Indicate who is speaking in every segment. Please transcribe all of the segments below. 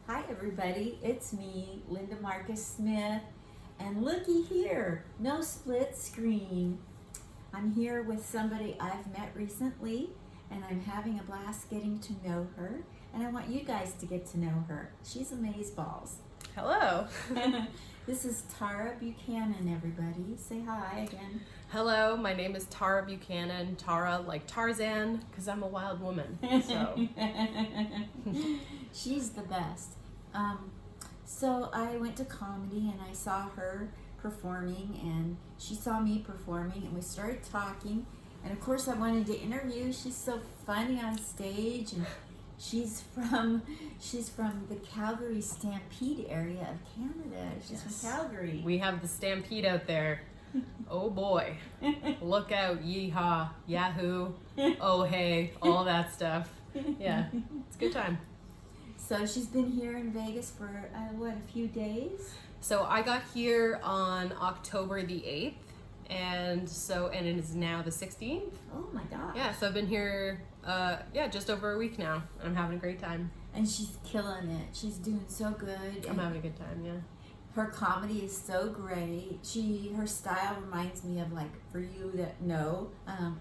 Speaker 1: Hi everybody, it's me, Linda Marcus Smith, and looky here, no split screen. I'm here with somebody I've met recently, and I'm having a blast getting to know her, and I want you guys to get to know her. She's amazeballs.
Speaker 2: Hello.
Speaker 1: This is Tarah Buchanan, everybody. Say hi again.
Speaker 2: Hello, my name is Tarah Buchanan. Tara like Tarzan, because I'm a wild woman. So
Speaker 1: She's the best. So I went to comedy and I saw her performing and she saw me performing and we started talking, and of course I wanted to interview. She's so funny on stage, and she's from the Calgary Stampede area of Canada. She's from Calgary.
Speaker 2: we have the stampede out there. Oh boy. Look out, yeehaw, yahoo, oh hey, all that stuff. Yeah, it's a good time.
Speaker 1: So she's been here in Vegas for a few days.
Speaker 2: So I got here on October the 8th, and it is now the 16th.
Speaker 1: Oh my gosh.
Speaker 2: Yeah, so I've been here just over a week now. I'm having a great time.
Speaker 1: And she's killing it. She's doing so good.
Speaker 2: I'm having a good time, yeah.
Speaker 1: Her comedy is so great. Her style reminds me of, like, for you that know,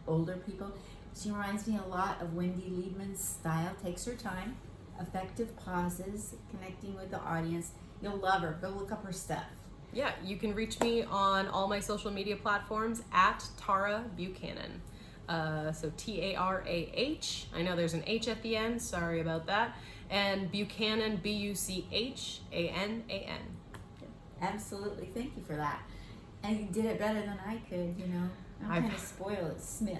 Speaker 1: older people, she reminds me a lot of Wendy Liebman's style. Takes her time, effective pauses, connecting with the audience. You'll love her. Go look up her stuff.
Speaker 2: Yeah, you can reach me on all my social media platforms at Tarah Buchanan. So Tarah. I know there's an H at the end. Sorry about that. And Buchanan, Buchanan.
Speaker 1: Absolutely. Thank you for that. And you did it better than I could, you know. I'm kind of spoiled. It's Smith.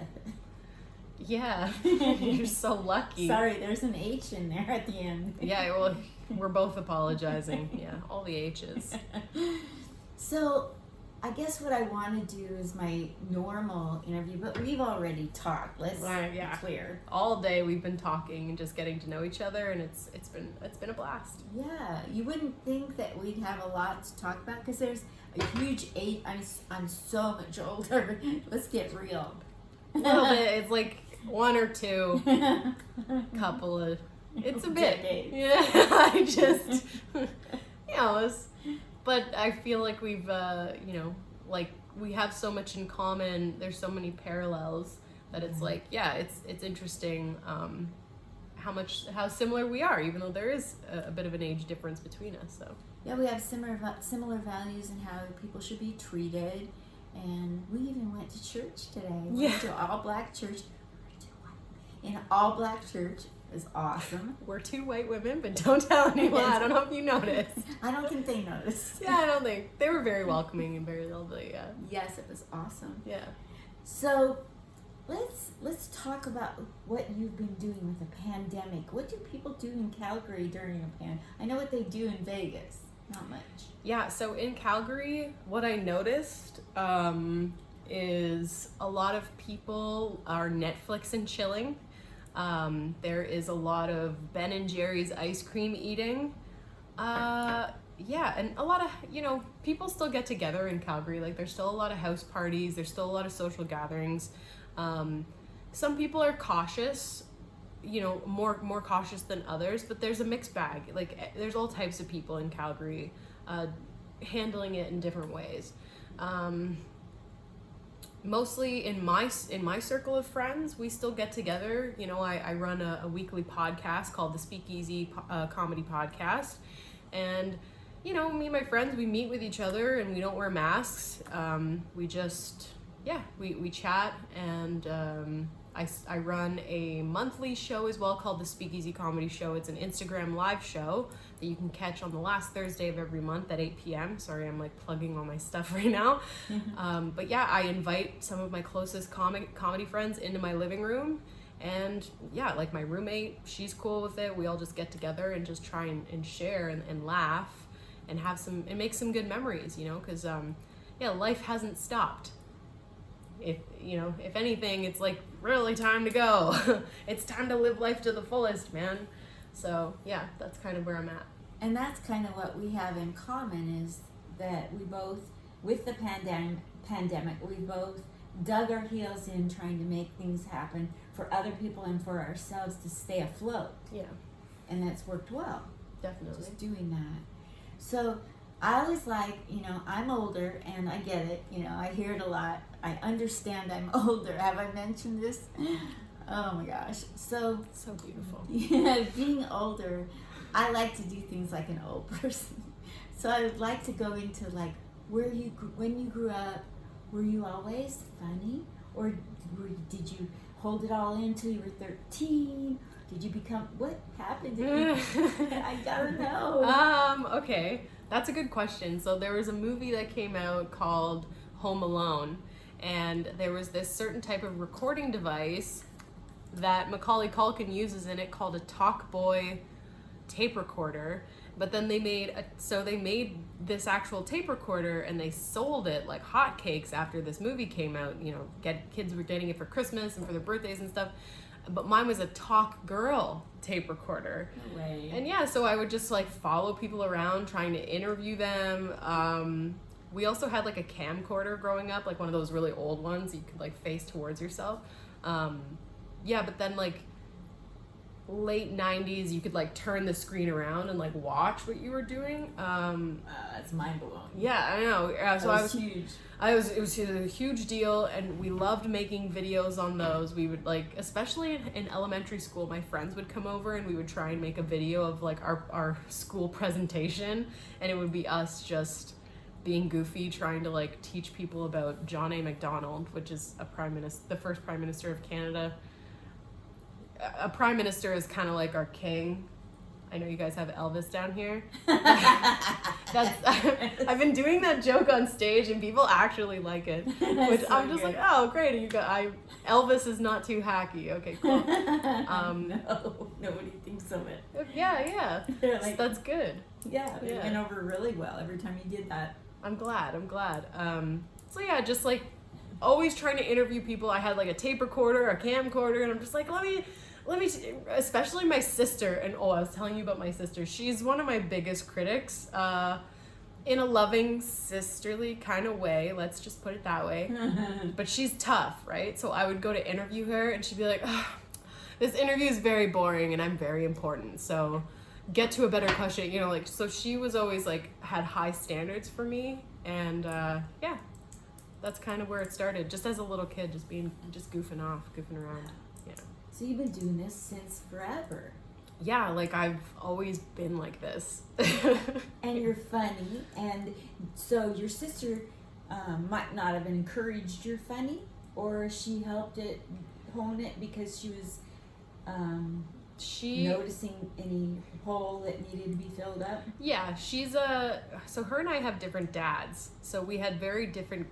Speaker 2: Yeah, you're so lucky.
Speaker 1: Sorry, there's an H in there at the end.
Speaker 2: Yeah, well, we're both apologizing. Yeah, all the H's.
Speaker 1: So, I guess what I want to do is my normal interview, but we've already talked. Let's be clear.
Speaker 2: All day we've been talking and just getting to know each other, and it's been a blast.
Speaker 1: Yeah, you wouldn't think that we'd have a lot to talk about because there's a huge age. I'm so much older. Let's get real.
Speaker 2: A little bit. It's like one or two, couple of. It's a bit.
Speaker 1: Decades.
Speaker 2: Yeah, I just, but I feel like we've, like we have so much in common. There's so many parallels that it's like, it's interesting how similar we are, even though there is a bit of an age difference between us. So
Speaker 1: yeah, we have similar values in how people should be treated, and we even went to church today. We went to an all-black church. In an all-black church. Is awesome.
Speaker 2: We're two white women, but don't tell anyone. I don't know if you noticed.
Speaker 1: I don't think they noticed.
Speaker 2: Yeah, I don't think. They were very welcoming and very lovely, yeah.
Speaker 1: Yes, it was awesome.
Speaker 2: Yeah.
Speaker 1: So, let's talk about what you've been doing with the pandemic. What do people do in Calgary during a pandemic? I know what they do in Vegas. Not much.
Speaker 2: Yeah, so in Calgary, what I noticed is a lot of people are Netflix and chilling. There is a lot of Ben and Jerry's ice cream eating. And a lot of, people still get together in Calgary. Like, there's still a lot of house parties. There's still a lot of social gatherings. Some people are cautious, more cautious than others, but there's a mixed bag. Like, there's all types of people in Calgary, handling it in different ways. Mostly in my circle of friends, we still get together. I run a weekly podcast called the Speakeasy Comedy Podcast, and me and my friends, we meet with each other and we don't wear masks. We just we chat, and I run a monthly show as well called the Speakeasy Comedy Show. It's an Instagram live show that you can catch on the last Thursday of every month at 8 p.m. Sorry, I'm like plugging all my stuff right now. But yeah, I invite some of my closest comedy friends into my living room. And yeah, like my roommate, she's cool with it. We all just get together and just try and share and laugh and make some good memories, because life hasn't stopped. If anything, it's like really time to go. It's time to live life to the fullest, man. So yeah, that's kind of where I'm at.
Speaker 1: And that's kind of what we have in common, is that we both, with the pandemic, we both dug our heels in trying to make things happen for other people and for ourselves to stay afloat.
Speaker 2: Yeah.
Speaker 1: And that's worked well.
Speaker 2: Definitely.
Speaker 1: Just doing that. So I was like, I'm older and I get it. I hear it a lot. I understand I'm older. Have I mentioned this? Oh my gosh. So
Speaker 2: beautiful.
Speaker 1: Yeah, being older, I like to do things like an old person. So I would like to go into like when you grew up, were you always funny, or did you hold it all in until you were 13? Did you become, what happened? I gotta know.
Speaker 2: Okay, that's a good question. So there was a movie that came out called Home Alone, and there was this certain type of recording device that Macaulay Culkin uses in it called a Talkboy tape recorder. But then they made this actual tape recorder and they sold it like hotcakes after this movie came out. Kids were getting it for Christmas and for their birthdays and stuff. But mine was a Talk Girl tape recorder.
Speaker 1: No way.
Speaker 2: And yeah, so I would just like follow people around trying to interview them. We also had like a camcorder growing up, like one of those really old ones you could like face towards yourself. But then like late 90s, you could like turn the screen around and like watch what you were doing.
Speaker 1: That's mind blowing.
Speaker 2: Yeah, I know. So
Speaker 1: that was huge.
Speaker 2: It was a huge deal, and we loved making videos on those. We would like, especially in elementary school, my friends would come over and we would try and make a video of like our school presentation, and it would be us just being goofy, trying to like teach people about John A. Macdonald, which is the first Prime Minister of Canada. A prime minister is kind of like our king. I know you guys have Elvis down here. I've been doing that joke on stage and people actually like it. Which so I'm just good. Like, oh great, Elvis is not too hacky. Okay, cool.
Speaker 1: No, nobody thinks of it.
Speaker 2: Yeah.
Speaker 1: Like,
Speaker 2: that's good.
Speaker 1: Yeah, it went over really well every time you did that.
Speaker 2: I'm glad. So yeah, just like always trying to interview people. I had like a tape recorder, a camcorder, and I'm just like, let me, especially my sister. And I was telling you about my sister. She's one of my biggest critics, in a loving, sisterly kind of way. Let's just put it that way. But she's tough, right? So I would go to interview her, and she'd be like, this interview is very boring, and I'm very important. So get to a better question, so she was always like, had high standards for me. And yeah. That's kind of where it started, just as a little kid, just goofing around. Yeah.
Speaker 1: So you've been doing this since forever.
Speaker 2: Yeah, like I've always been like this.
Speaker 1: And you're funny, and so your sister might not have encouraged your funny, or she helped it hone it because she was noticing any hole that needed to be filled up?
Speaker 2: Yeah, so her and I have different dads. So we had very different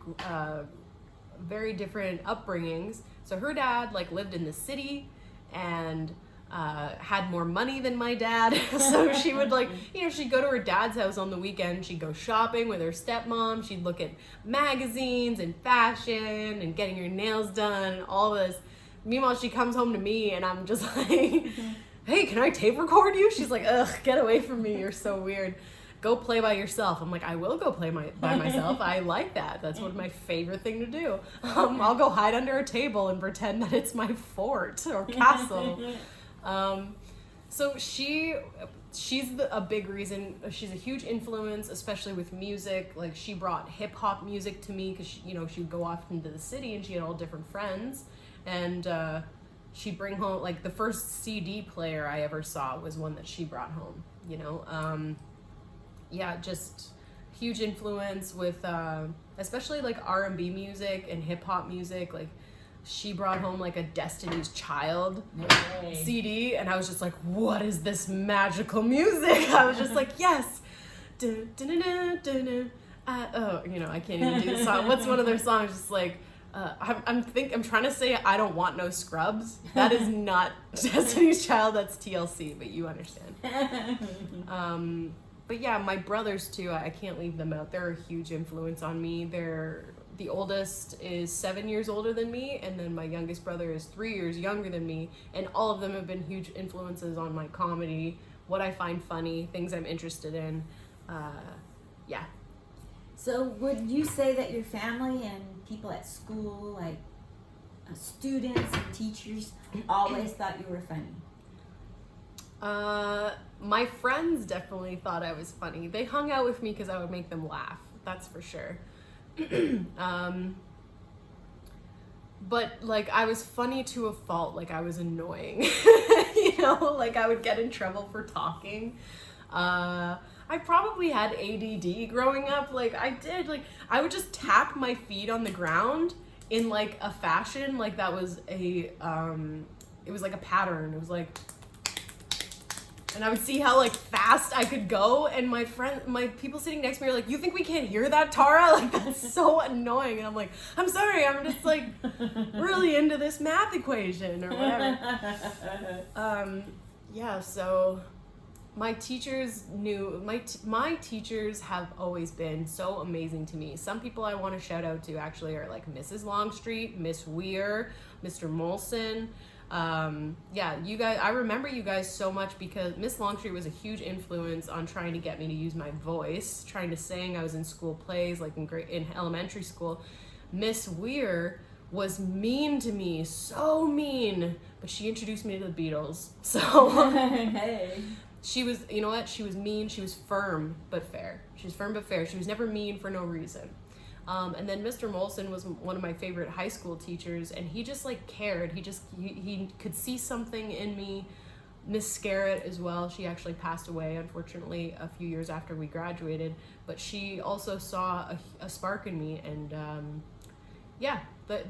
Speaker 2: upbringings. So her dad like lived in the city and had more money than my dad. So she would like, she'd go to her dad's house on the weekend. She'd go shopping with her stepmom. She'd look at magazines and fashion and getting her nails done and all this. Meanwhile, she comes home to me and I'm just like, hey, can I tape record you? She's like, ugh, get away from me. You're so weird. Go play by yourself. I'm like, I will go play by myself. I like that. That's one of my favorite thing to do. I'll go hide under a table and pretend that it's my fort or castle. So she's a big reason. She's a huge influence, especially with music. Like she brought hip hop music to me because she would go off into the city and she had all different friends. And she'd bring home, like, the first CD player I ever saw was one that she brought home, Yeah, just huge influence with, especially, like, R&B music and hip-hop music. Like, she brought home, like, a Destiny's Child CD, and I was just like, what is this magical music? I was just like, yes! I can't even do the song. What's one of their songs? Just like, I'm trying to say I don't want no scrubs. That is not Destiny's Child. That's TLC, but you understand. But yeah, my brothers too. I can't leave them out. They're a huge influence on me. The oldest is 7 years older than me, and then my youngest brother is 3 years younger than me. And all of them have been huge influences on my comedy, what I find funny, things I'm interested in. Yeah.
Speaker 1: So would you say that your family and people at school, like students and teachers, always thought you were funny?
Speaker 2: My friends definitely thought I was funny. They hung out with me because I would make them laugh. That's for sure. But like I was funny to a fault. Like I was annoying. You know, like I would get in trouble for talking. I probably had ADD growing up. Like I did. Like I would just tap my feet on the ground in like a fashion like that was a it was like a pattern. It was like, and I would see how like fast I could go, and my people sitting next to me are like, "You think we can't hear that, Tara? Like that's so annoying." And I'm like, "I'm sorry, I'm just like really into this math equation or whatever." Yeah, so my teachers knew my teachers have always been so amazing to me. Some people I want to shout out to actually are like Mrs. Longstreet, Miss Weir, Mr. Molson. Yeah, you guys, I remember you guys so much because Miss Longstreet was a huge influence on trying to get me to use my voice, trying to sing. I was in school plays, like in elementary school. Miss Weir was mean to me, so mean, but she introduced me to the Beatles. So
Speaker 1: Hey.
Speaker 2: she was, you know what? She was mean. She was firm but fair. She was firm but fair. She was never mean for no reason. And then Mr. Molson was one of my favorite high school teachers, and he just like cared. He could see something in me. Miss Scarrett as well. She actually passed away, unfortunately, a few years after we graduated. But she also saw a spark in me, and yeah,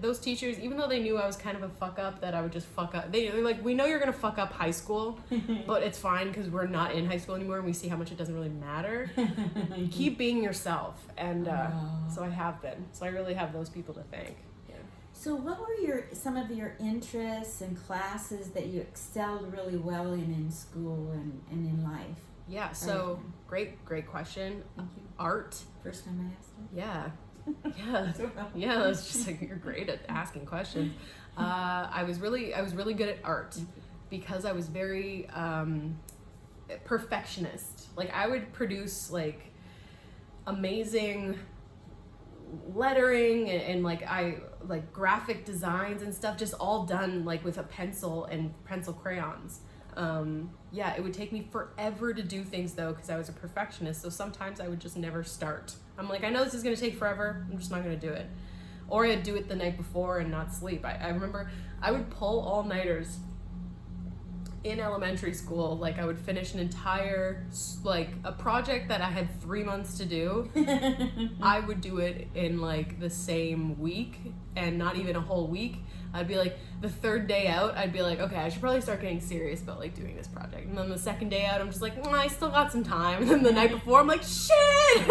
Speaker 2: those teachers, even though they knew I was kind of a fuck up, that I would just fuck up. They're like, we know you're gonna fuck up high school, but it's fine because we're not in high school anymore, and we see how much it doesn't really matter. Keep being yourself, and so I have been. So I really have those people to thank. Yeah.
Speaker 1: So what were some of your interests and classes that you excelled really well in school and in life?
Speaker 2: Yeah. So great question.
Speaker 1: Thank you.
Speaker 2: Art.
Speaker 1: First time I asked it.
Speaker 2: Yeah. Yeah, that's just like you're great at asking questions. I was really good at art because I was very perfectionist. Like I would produce like amazing lettering and like graphic designs and stuff, just all done like with a pencil and pencil crayons. Yeah, it would take me forever to do things though because I was a perfectionist, so sometimes I would just never start. I'm like, I know this is going to take forever, I'm just not going to do it. Or I'd do it the night before and not sleep. I remember I would pull all-nighters in elementary school. Like I would finish an entire, like a project that I had 3 months to do. I would do it in like the same week and not even a whole week. I'd be like, the third day out, I'd be like, okay, I should probably start getting serious about like doing this project. And then the second day out, I'm just like, I still got some time. And then the night before, I'm like, shit!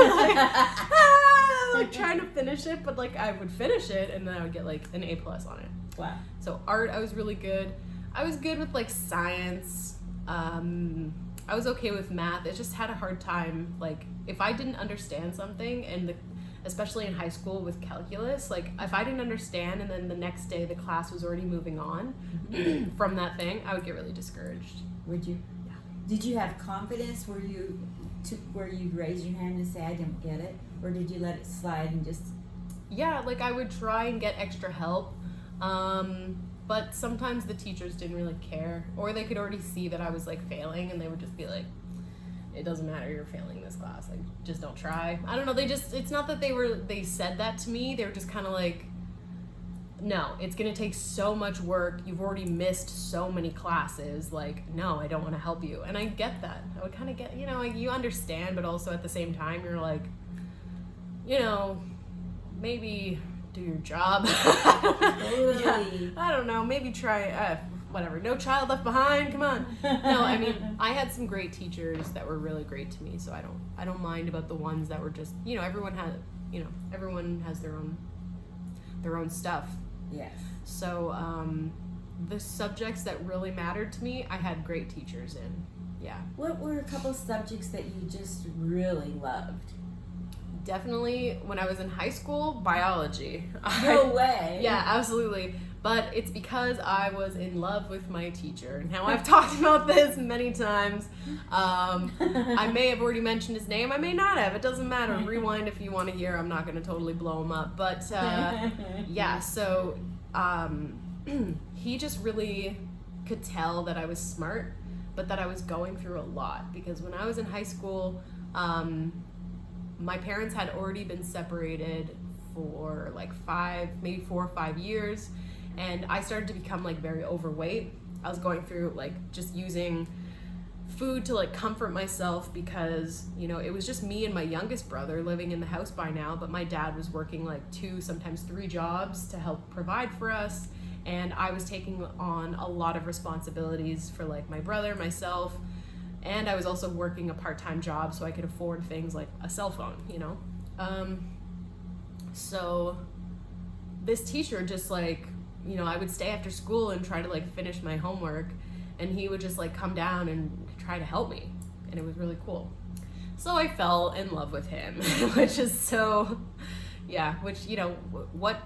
Speaker 2: Like trying to finish it, but like I would finish it and then I would get like an A+ on it.
Speaker 1: Wow.
Speaker 2: So art, I was really good. I was good with like science. I was okay with math. It just had a hard time. Like if I didn't understand something, and especially in high school with calculus, like if I didn't understand and then the next day the class was already moving on from that thing, I would get really discouraged.
Speaker 1: Would you?
Speaker 2: Yeah.
Speaker 1: Did you have confidence where you raise your hand and say I don't get it, or did you let it slide and just?
Speaker 2: Yeah, like I would try and get extra help, but sometimes the teachers didn't really care, or they could already see that I was like failing, and they would just be like, it doesn't matter, you're failing this class, like just don't try. I don't know, it's not that they said that to me, they were just kind of like, no, it's gonna take so much work, you've already missed so many classes, like no, I don't want to help you. And I get that. I would kind of get, like you understand, but also at the same time you're like, maybe do your job.
Speaker 1: Totally.
Speaker 2: I don't know, maybe try whatever, no child left behind, come on. No, I mean, I had some great teachers that were really great to me, so I don't mind about the ones that were just, everyone has their own stuff.
Speaker 1: Yes.
Speaker 2: So the subjects that really mattered to me, I had great teachers in. Yeah.
Speaker 1: What were a couple subjects that you just really loved?
Speaker 2: Definitely when I was in high school, biology.
Speaker 1: No way.
Speaker 2: Yeah, absolutely. But it's because I was in love with my teacher. Now, I've talked about this many times. I may have already mentioned his name. I may not have. It doesn't matter. Rewind if you want to hear. I'm not going to totally blow him up. But yeah, so he just really could tell that I was smart. but that I was going through a lot, because when I was in high school, my parents had already been separated for like 4 or 5 years, and I started to become like very overweight. I was going through like just using food to like comfort myself, because it was just me and my youngest brother living in the house by now, but my dad was working like 2, sometimes 3 jobs to help provide for us, and I was taking on a lot of responsibilities for like my brother, myself, and I was also working a part-time job so I could afford things like a cell phone. So this teacher just like, I would stay after school and try to like finish my homework, and he would just like come down and try to help me, and it was really cool. So I fell in love with him, which is so, which, what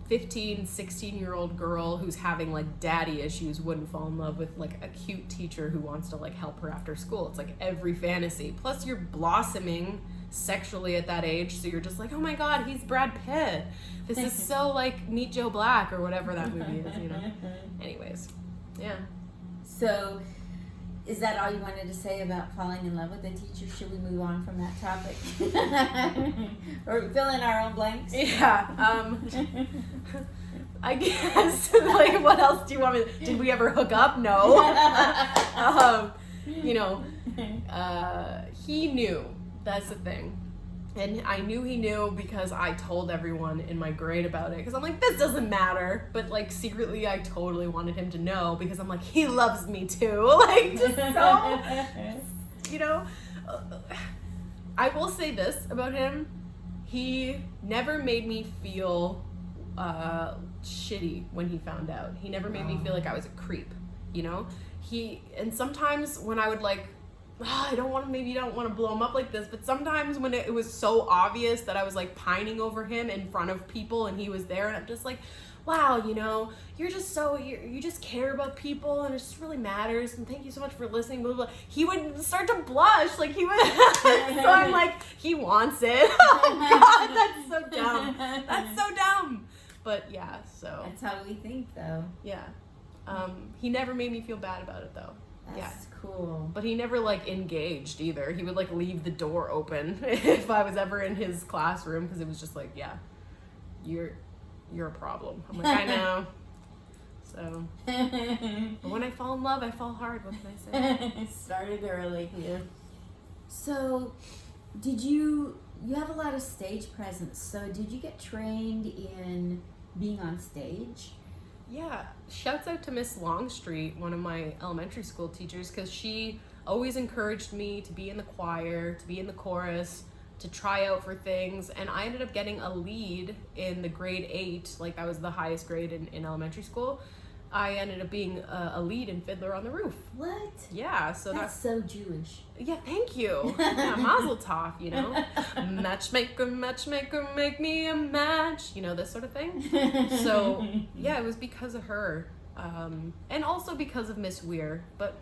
Speaker 2: 15, 16-year-old girl who's having like daddy issues wouldn't fall in love with like a cute teacher who wants to like help her after school? It's like every fantasy. Plus you're blossoming sexually at that age, so you're just like, oh my god, he's Brad Pitt. This is so like Meet Joe Black or whatever that movie is, Anyways, yeah.
Speaker 1: So, is that all you wanted to say about falling in love with a teacher? Should we move on from that topic? Or fill in our own blanks?
Speaker 2: Yeah. I guess, like, what else do you want me to... Did we ever hook up? No. He knew. That's the thing. And I knew he knew because I told everyone in my grade about it. Because I'm like, this doesn't matter. But, like, secretly I totally wanted him to know. Because I'm like, he loves me too. Like, just so, I will say this about him. He never made me feel shitty when he found out. He never made me feel like I was a creep, And sometimes when I would, like, I don't want to blow him up like this, but sometimes when it was so obvious that I was like pining over him in front of people and he was there, and I'm just like, wow, you're just so, you just care about people and it just really matters, and thank you so much for listening, blah, blah, blah. He would start to blush, like he would, so I'm like, he wants it. Oh god, that's so dumb. That's so dumb. But yeah, so.
Speaker 1: That's how we think though.
Speaker 2: Yeah. He never made me feel bad about it though.
Speaker 1: That's cool.
Speaker 2: But he never like engaged either. He would like leave the door open if I was ever in his classroom, because it was just like, yeah, you're a problem. I'm like, I know. So, but when I fall in love, I fall hard. What can I say?
Speaker 1: Started early. Yeah. So, you have a lot of stage presence. So, did you get trained in being on stage?
Speaker 2: Yeah, shouts out to Miss Longstreet, one of my elementary school teachers, because she always encouraged me to be in the choir, to be in the chorus, to try out for things, and I ended up getting a lead in the grade 8, like that was the highest grade in elementary school. I ended up being a lead in Fiddler on the Roof.
Speaker 1: What?
Speaker 2: Yeah, so
Speaker 1: that's so Jewish.
Speaker 2: Yeah, thank you. Yeah, mazel tov, Matchmaker, matchmaker, make me a match, this sort of thing. So, yeah, it was because of her. And also because of Miss Weir. But,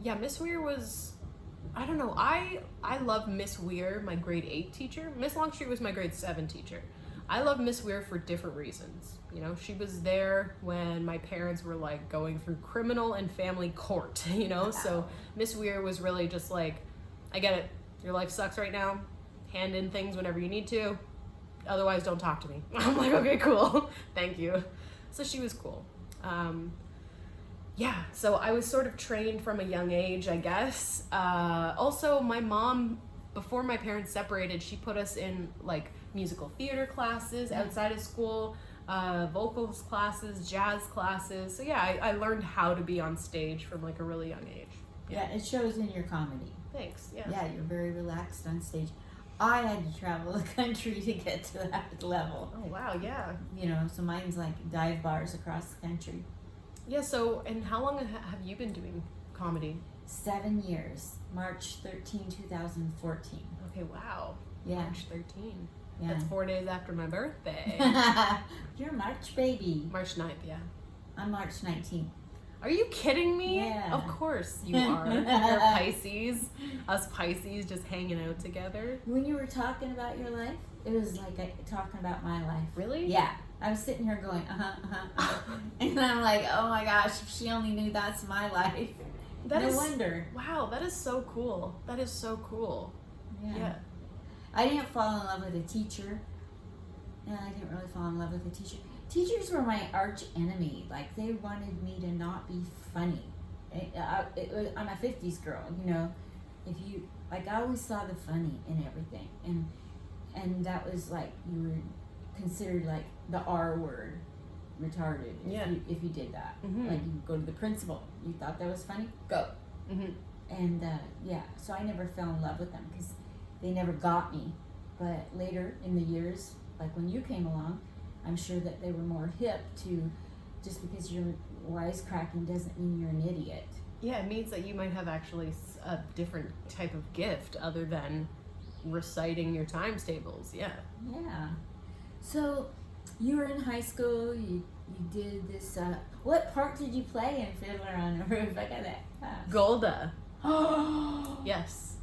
Speaker 2: yeah, Miss Weir was, I don't know, I love Miss Weir, my grade 8 teacher. Miss Longstreet was my grade 7 teacher. I love Miss Weir for different reasons. She was there when my parents were like going through criminal and family court, So Miss Weir was really just like, I get it. Your life sucks right now. Hand in things whenever you need to. Otherwise, don't talk to me. I'm like, okay, cool. Thank you. So she was cool. Yeah, so I was sort of trained from a young age, I guess. Also, my mom, before my parents separated, she put us in like musical theater classes outside of school, vocals classes, jazz classes. So yeah, I learned how to be on stage from like a really young age.
Speaker 1: Yeah, it shows in your comedy.
Speaker 2: Thanks, yeah.
Speaker 1: Yeah, you're very relaxed on stage. I had to travel the country to get to that level.
Speaker 2: Oh wow, yeah.
Speaker 1: So mine's like dive bars across the country.
Speaker 2: Yeah, so, and how long have you been doing comedy?
Speaker 1: 7 years. March 13, 2014.
Speaker 2: Okay, wow.
Speaker 1: Yeah.
Speaker 2: March 13.
Speaker 1: Yeah.
Speaker 2: That's 4 days after my birthday.
Speaker 1: You're a March baby.
Speaker 2: March 9th, yeah.
Speaker 1: I'm March 19th.
Speaker 2: Are you kidding me?
Speaker 1: Yeah.
Speaker 2: Of course you are. You're Pisces. Us Pisces just hanging out together.
Speaker 1: When you were talking about your life, it was like talking about my life.
Speaker 2: Really?
Speaker 1: Yeah. I was sitting here going, and I'm like, oh my gosh, if she only knew that's my life. No wonder.
Speaker 2: Wow, that is so cool. That is so cool. Yeah.
Speaker 1: I didn't fall in love with a teacher. No, I didn't really fall in love with a teacher. Teachers were my arch enemy. Like, they wanted me to not be funny. I'm a 50s girl, you know. If you, like, I always saw the funny in everything. And that was like, you were considered like the R word, retarded, if you did that.
Speaker 2: Mm-hmm.
Speaker 1: Like, you go to the principal. You thought that was funny? Go.
Speaker 2: Mm-hmm.
Speaker 1: And, so I never fell in love with them because they never got me. But later in the years, like when you came along, I'm sure that they were more hip to, just because you're wisecracking doesn't mean you're an idiot.
Speaker 2: Yeah, it means that you might have actually a different type of gift other than reciting your times tables. Yeah.
Speaker 1: Yeah. So you were in high school, you did this, what part did you play in Fiddler on the Roof? I got that.
Speaker 2: Golda.
Speaker 1: Oh!
Speaker 2: Yes.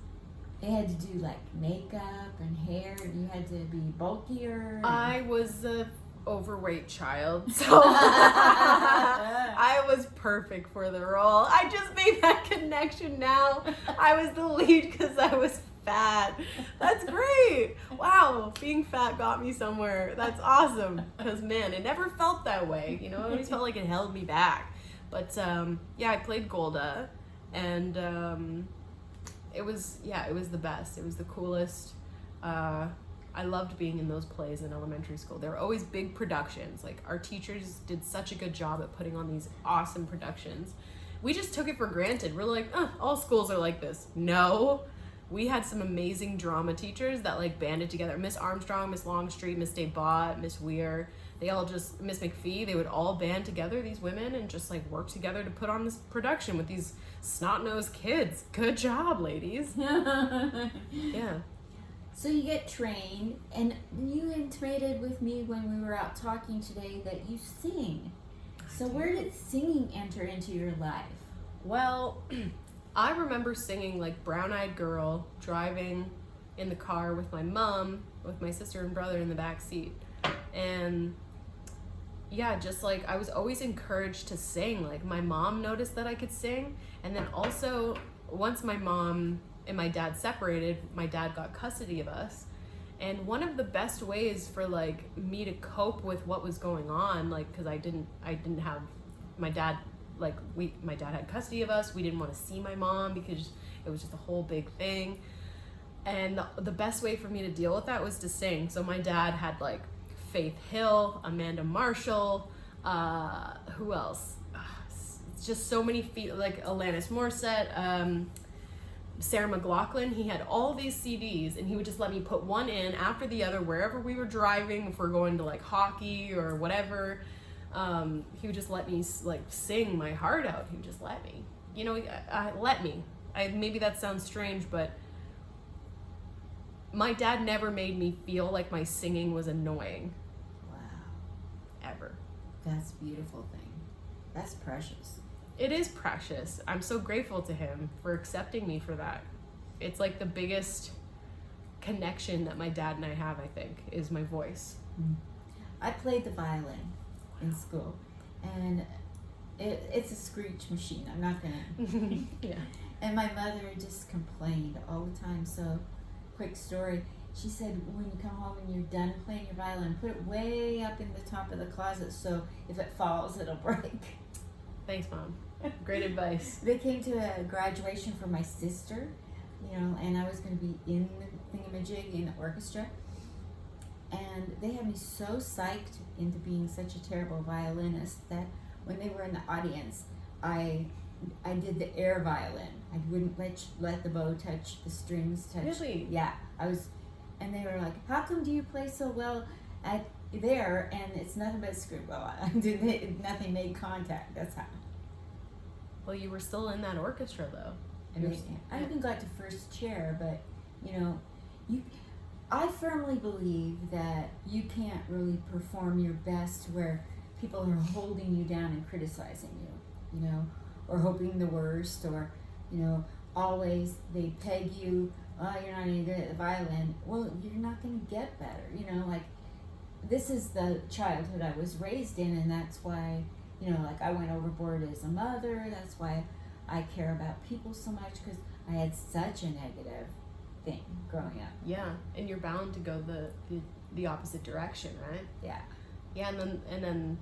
Speaker 1: They had to do like makeup and hair, and you had to be bulkier.
Speaker 2: I was a overweight child, so I was perfect for the role. I just made that connection now. I was the lead because I was fat. That's great. Wow, being fat got me somewhere. That's awesome. Because man, it never felt that way. You know, it always felt like it held me back. But I played Golda, and it was the best. It was the coolest. I loved being in those plays in elementary school. They were always big productions. Like, our teachers did such a good job at putting on these awesome productions. We just took it for granted. We're like, all schools are like this. No. We had some amazing drama teachers that like banded together. Miss Armstrong, Miss Longstreet, Miss Daybott, Miss Weir. They all just, Miss McPhee, they would all band together, these women, and just like work together to put on this production with these snot-nosed kids. Good job, ladies. Yeah.
Speaker 1: So you get trained, and you intimated with me when we were out talking today that you sing. So where did singing enter into your life?
Speaker 2: Well, I remember singing like Brown Eyed Girl, driving in the car with my mom, with my sister and brother in the back seat. And yeah, just like I was always encouraged to sing. Like, my mom noticed that I could sing, and then also once my mom and my dad separated, my dad got custody of us. And one of the best ways for like me to cope with what was going on, like, because I didn't have my dad, like my dad had custody of us. We didn't want to see my mom because it was just a whole big thing. And the best way for me to deal with that was to sing. So my dad had like Faith Hill, Amanda Marshall, who else? It's just so many like Alanis Morissette, Sarah McLachlan. He had all these CDs, and he would just let me put one in after the other wherever we were driving, if we're going to like hockey or whatever. He would just let me like sing my heart out. He would just let me, let me. Maybe that sounds strange, but my dad never made me feel like my singing was annoying.
Speaker 1: Wow.
Speaker 2: Ever.
Speaker 1: That's a beautiful thing. That's precious.
Speaker 2: It is precious. I'm so grateful to him for accepting me for that. It's like the biggest connection that my dad and I have, I think, is my voice.
Speaker 1: I played the violin in school, and it's a screech machine. I'm not gonna.
Speaker 2: Yeah.
Speaker 1: And my mother just complained all the time. So, quick story. She said, when you come home and you're done playing your violin, put it way up in the top of the closet so if it falls, it'll break.
Speaker 2: Thanks, Mom. Great advice.
Speaker 1: They came to a graduation for my sister, and I was going to be in the thingamajig in the orchestra. And they had me so psyched into being such a terrible violinist that when they were in the audience, I did the air violin. I wouldn't let the bow touch the strings.
Speaker 2: Really?
Speaker 1: Yeah, I was, and they were like, "How come do you play so well at there and it's nothing but screw?" Well, nothing made contact. That's how.
Speaker 2: Well, you were still in that orchestra, though.
Speaker 1: I even got to first chair, but I firmly believe that you can't really perform your best where people are holding you down and criticizing you, or hoping the worst, or always they peg you. Oh, you're not any good at the violin. Well, you're not going to get better. Like, this is the childhood I was raised in, and that's why. I went overboard as a mother. That's why I care about people so much because I had such a negative thing growing up.
Speaker 2: Yeah, and you're bound to go the opposite direction, right?
Speaker 1: Yeah.
Speaker 2: Yeah, and then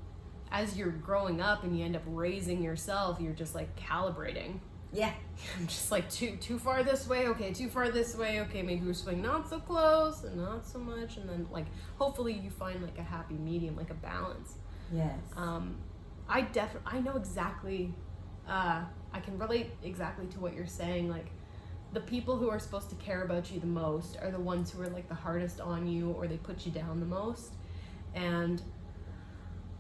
Speaker 2: as you're growing up and you end up raising yourself, you're just like calibrating.
Speaker 1: Yeah.
Speaker 2: I'm just like too far this way, okay, too far this way, okay, maybe we swing not so close and not so much, and then like hopefully you find like a happy medium, like a balance.
Speaker 1: Yes.
Speaker 2: I know exactly, I can relate exactly to what you're saying. Like, the people who are supposed to care about you the most are the ones who are like the hardest on you, or they put you down the most. And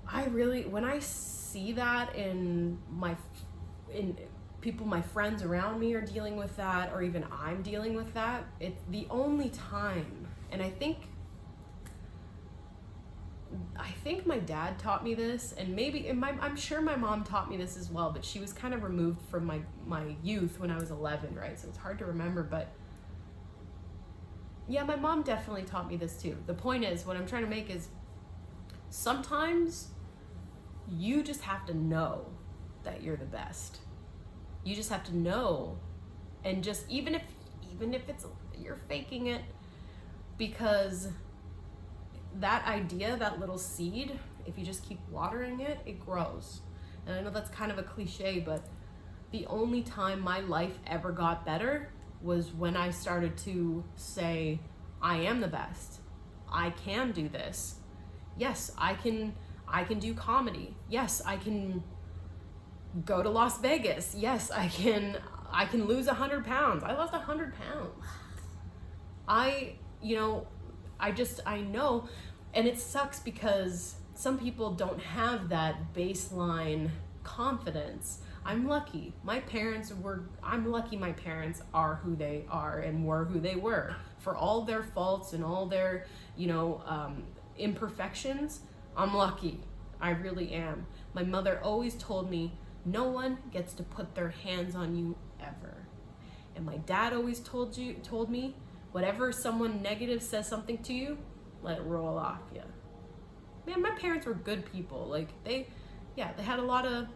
Speaker 2: I really, when I see that in people, my friends around me are dealing with that, or even I'm dealing with that, it's the only time. And I think my dad taught me this, and I'm sure my mom taught me this as well, but she was kind of removed from my youth when I was 11, right? So it's hard to remember, but yeah, my mom definitely taught me this too. The point is, what I'm trying to make is, sometimes you just have to know that you're the best. You just have to know, and just even if it's you're faking it, because that idea, that little seed, if you just keep watering it, it grows. And I know that's kind of a cliche, but the only time my life ever got better was when I started to say, I am the best. I can do this. Yes, I can do comedy. Yes, I can go to Las Vegas. Yes, I can lose 100 pounds. I lost 100 pounds. I know, and it sucks because some people don't have that baseline confidence. I'm lucky. I'm lucky my parents are who they are and were who they were. For all their faults and all their, imperfections, I'm lucky. I really am. My mother always told me, no one gets to put their hands on you ever. And my dad always told me, whatever someone negative says something to you, let it roll off you. Man, my parents were good people. Like, they had a lot of,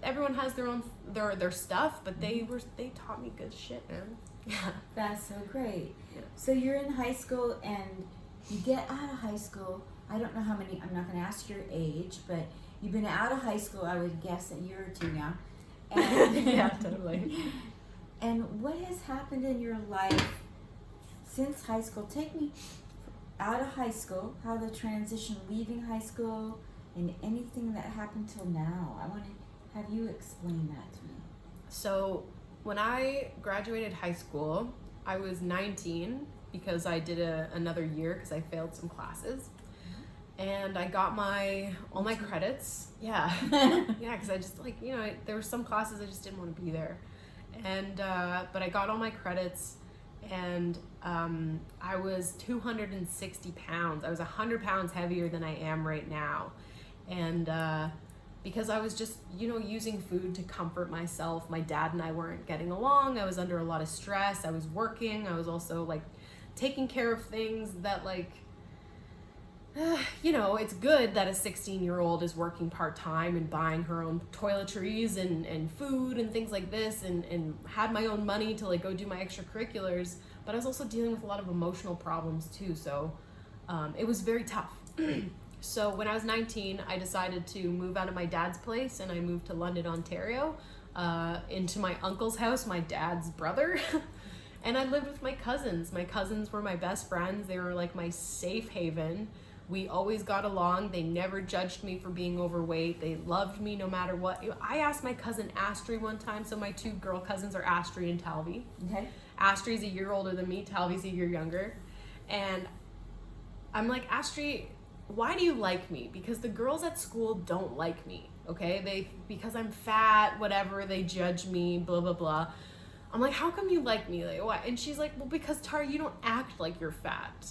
Speaker 2: everyone has their own their stuff, but they taught me good shit, man. Yeah.
Speaker 1: That's so great.
Speaker 2: Yeah.
Speaker 1: So you're in high school, and you get out of high school. I don't know how many, I'm not going to ask your age, but you've been out of high school, I would guess, a year or two now. And,
Speaker 2: yeah, totally.
Speaker 1: And what has happened in your life since high school? Take me out of high school, how the transition, leaving high school, and anything that happened till now. I want to have you explain that to me.
Speaker 2: So when I graduated high school, I was 19 because I did another year because I failed some classes. And I got all my credits. Yeah. Yeah, because I just there were some classes I just didn't want to be there. And, but I got all my credits, and I was 260 pounds. I was 100 pounds heavier than I am right now. And because I was just, using food to comfort myself. My dad and I weren't getting along. I was under a lot of stress. I was working. I was also taking care of things that it's good that a 16-year-old is working part-time and buying her own toiletries and food and things like this, and had my own money to go do my extracurriculars, but I was also dealing with a lot of emotional problems too, so it was very tough. So when I was 19, I decided to move out of my dad's place, and I moved to London, Ontario, into my uncle's house, my dad's brother. And I lived with my cousins. My cousins were my best friends. They were my safe haven. We always got along. They never judged me for being overweight. They loved me no matter what. I asked my cousin Astrid one time, so my two girl cousins are Astrid and Talvi. Okay. Astrid's a year older than me, Talvi's a year younger. And I'm like, Astrid, why do you like me? Because the girls at school don't like me, okay? Because I'm fat, whatever, they judge me, blah, blah, blah. I'm like, how come you like me? Why? And she's like, well, because Tara, you don't act like you're fat.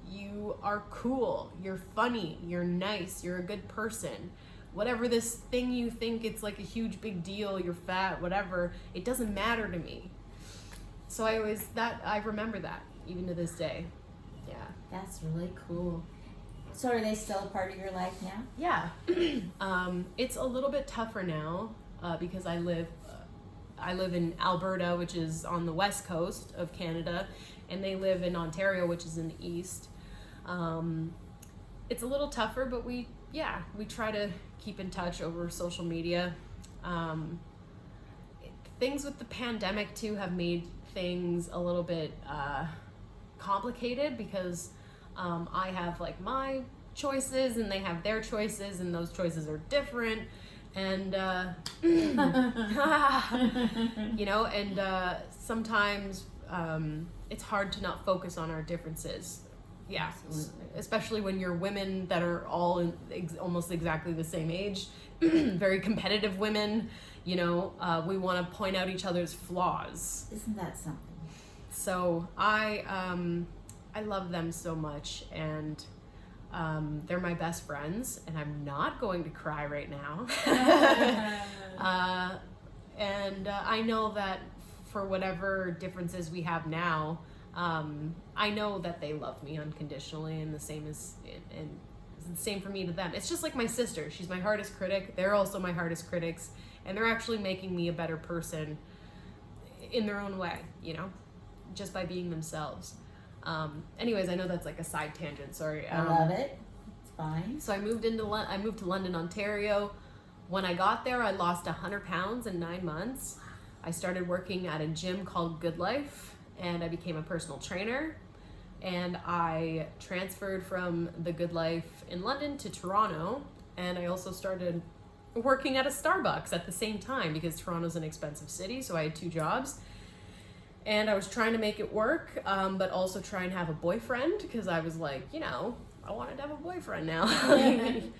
Speaker 2: You are cool, you're funny, you're nice, you're a good person. Whatever this thing you think it's a huge big deal, you're fat, whatever, it doesn't matter to me. So I remember that even to this day. Yeah.
Speaker 1: That's really cool. So are they still a part of your life now?
Speaker 2: Yeah. It's a little bit tougher now because I live I live in Alberta, which is on the west coast of Canada, and they live in Ontario, which is in the east. It's a little tougher, but we try to keep in touch over social media. Things with the pandemic too have made things a little bit complicated because I have like my choices and they have their choices, and those choices are different, and sometimes it's hard to not focus on our differences. Yeah, absolutely. Especially when you're women that are all almost exactly the same age, very competitive women. We want to point out each other's flaws.
Speaker 1: Isn't that something?
Speaker 2: So I love them so much, and they're my best friends, and I'm not going to cry right now. I know that for whatever differences we have now, I know that they love me unconditionally, and the same for me to them. It's just like my sister. She's my hardest critic. They're also my hardest critics, and they're actually making me a better person in their own way, just by being themselves. Anyways, I know that's like a side tangent. Sorry.
Speaker 1: I love it. It's fine.
Speaker 2: So I moved to London, Ontario. When I got there, I lost 100 pounds in 9 months. I started working at a gym called Good Life, and I became a personal trainer. And I transferred from the Good Life in London to Toronto, and I also started working at a Starbucks at the same time because Toronto's an expensive city, so I had 2 jobs. And I was trying to make it work, but also try and have a boyfriend, because I was like, I wanted to have a boyfriend now. I'm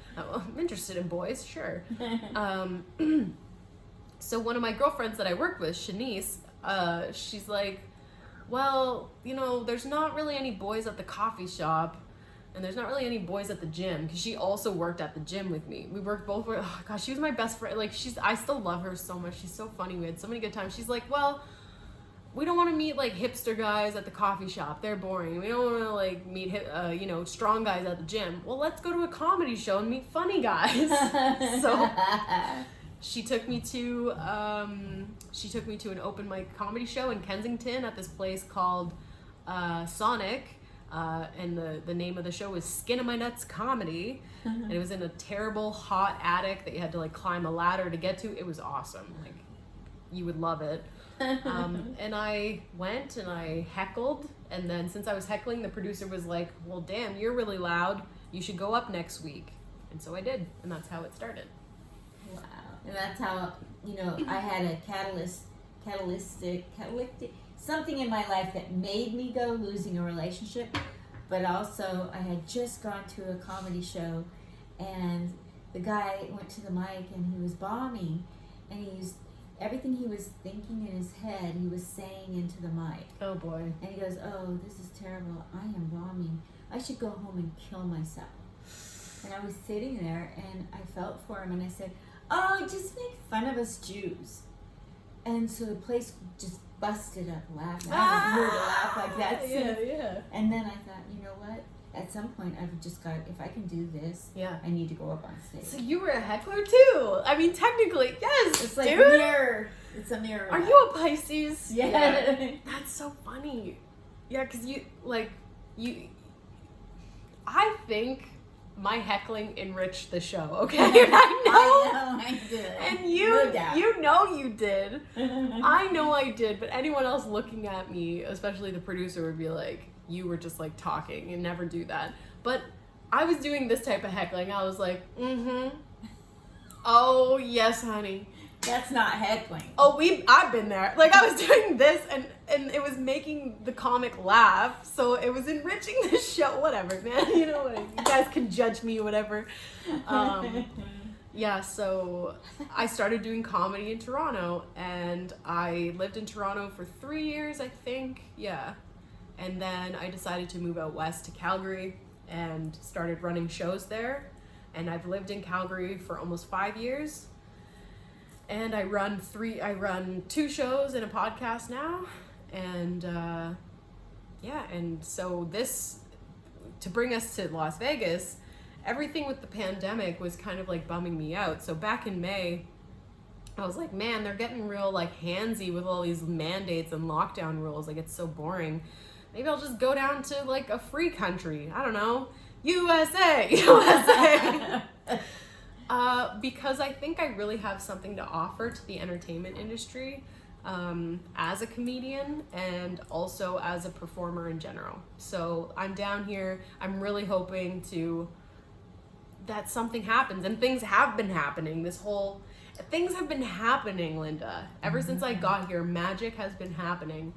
Speaker 2: interested in boys, sure. So one of my girlfriends that I work with, Shanice, she's like, well, there's not really any boys at the coffee shop, and there's not really any boys at the gym, because she also worked at the gym with me. We worked both. Oh gosh, she was my best friend. Like, I still love her so much. She's so funny. We had so many good times. She's like, well, we don't want to meet like hipster guys at the coffee shop. They're boring. We don't want to like meet strong guys at the gym. Well, let's go to a comedy show and meet funny guys. So she took me to an open mic comedy show in Kensington at this place called Sonic, and the name of the show was Skin of My Nuts Comedy, and it was in a terrible hot attic that you had to like climb a ladder to get to. It was awesome. Like, you would love it. And I went and I heckled, and then since I was heckling, the producer was like, well, damn, you're really loud, you should go up next week. And so I did, and that's how it started.
Speaker 1: Wow. And that's how, I had a catalytic, something in my life that made me go, losing a relationship, but also I had just gone to a comedy show, and the guy went to the mic and he was bombing, and everything he was thinking in his head, he was saying into the mic.
Speaker 2: Oh boy.
Speaker 1: And he goes, oh, this is terrible. I am bombing. I should go home and kill myself. And I was sitting there, and I felt for him, and I said, oh, just make fun of us Jews. And so the place just busted up laughing. I haven't heard a laugh like that since.
Speaker 2: Yeah.
Speaker 1: And then I thought, you know what? At some point, I've just got, if I can do this, I need to go up on stage.
Speaker 2: So you were a heckler too. I mean, technically, yes,
Speaker 1: it's like
Speaker 2: dude.
Speaker 1: a mirror. It's a mirror.
Speaker 2: Are you a Pisces?
Speaker 1: Yeah.
Speaker 2: That's so funny. Yeah, because I think my heckling enriched the show, okay? I
Speaker 1: did.
Speaker 2: And
Speaker 1: No doubt.
Speaker 2: you know you did. I know I did, but anyone else looking at me, especially the producer, would be like, you were just like talking and never do that. But I was doing this type of heckling. I was like, oh yes, honey.
Speaker 1: That's not heckling.
Speaker 2: Oh, I've been there. Like, I was doing this, and it was making the comic laugh, so it was enriching the show. Whatever, man. You know what? You guys can judge me, whatever. Yeah, so I started doing comedy in Toronto, and I lived in Toronto for 3 years, I think. Yeah. And then I decided to move out west to Calgary and started running shows there. And I've lived in Calgary for almost 5 years. And I run 2 shows and a podcast now. And and so this, to bring us to Las Vegas, everything with the pandemic was kind of like bumming me out. So back in May, I was like, man, they're getting real like handsy with all these mandates and lockdown rules. Like, it's so boring. Maybe I'll just go down to like a free country. I don't know. USA. Because I think I really have something to offer to the entertainment industry, as a comedian and also as a performer in general. So I'm down here. I'm really hoping that something happens, and things have been happening. Things have been happening, Linda. Ever since I got here, magic has been happening.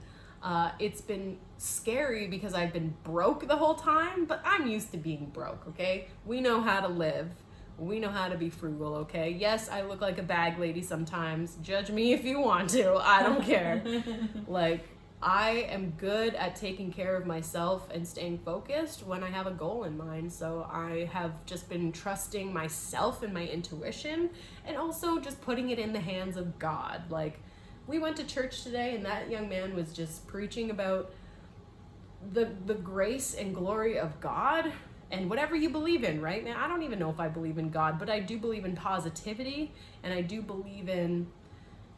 Speaker 2: It's been scary because I've been broke the whole time, but I'm used to being broke, okay? We know how to live. We know how to be frugal, okay? Yes, I look like a bag lady sometimes. Judge me if you want to. I don't care. Like, I am good at taking care of myself and staying focused when I have a goal in mind. So I have just been trusting myself and my intuition, and also just putting it in the hands of God. Like, we went to church today, and that young man was just preaching about the grace and glory of God. And whatever you believe in, right? Now, I don't even know if I believe in God, but I do believe in positivity, and I do believe in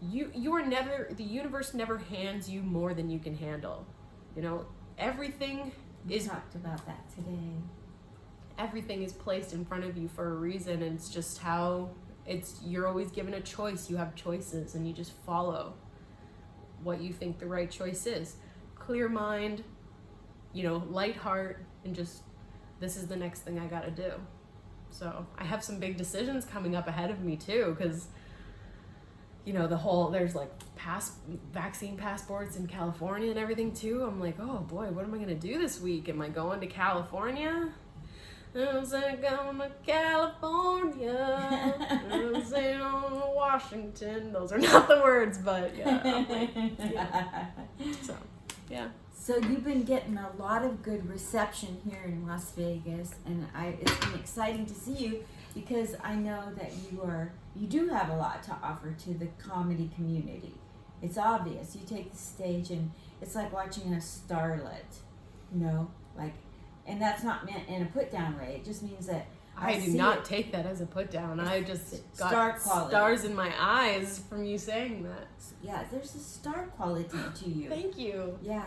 Speaker 2: the universe never hands you more than you can handle. You know, everything
Speaker 1: We talked about that today.
Speaker 2: Everything is placed in front of you for a reason, and it's just you're always given a choice. You have choices, and you just follow what you think the right choice is. Clear mind, light heart, and just, this is the next thing I gotta do. So I have some big decisions coming up ahead of me too, because there's like vaccine passports in California and everything too. I'm like, oh boy, what am I gonna do this week? Am I going to California? I'm saying going to California. I'm saying on to Washington. Those are not the words, but yeah. So yeah.
Speaker 1: So you've been getting a lot of good reception here in Las Vegas, and it's been exciting to see you, because I know that you do have a lot to offer to the comedy community. It's obvious. You take the stage, and it's like watching a starlet, and that's not meant in a put down way. It just means that
Speaker 2: I do not take that as a put down. I just got
Speaker 1: star quality.
Speaker 2: Stars in my eyes from you saying that.
Speaker 1: Yeah, there's a star quality to you.
Speaker 2: Thank you.
Speaker 1: Yeah.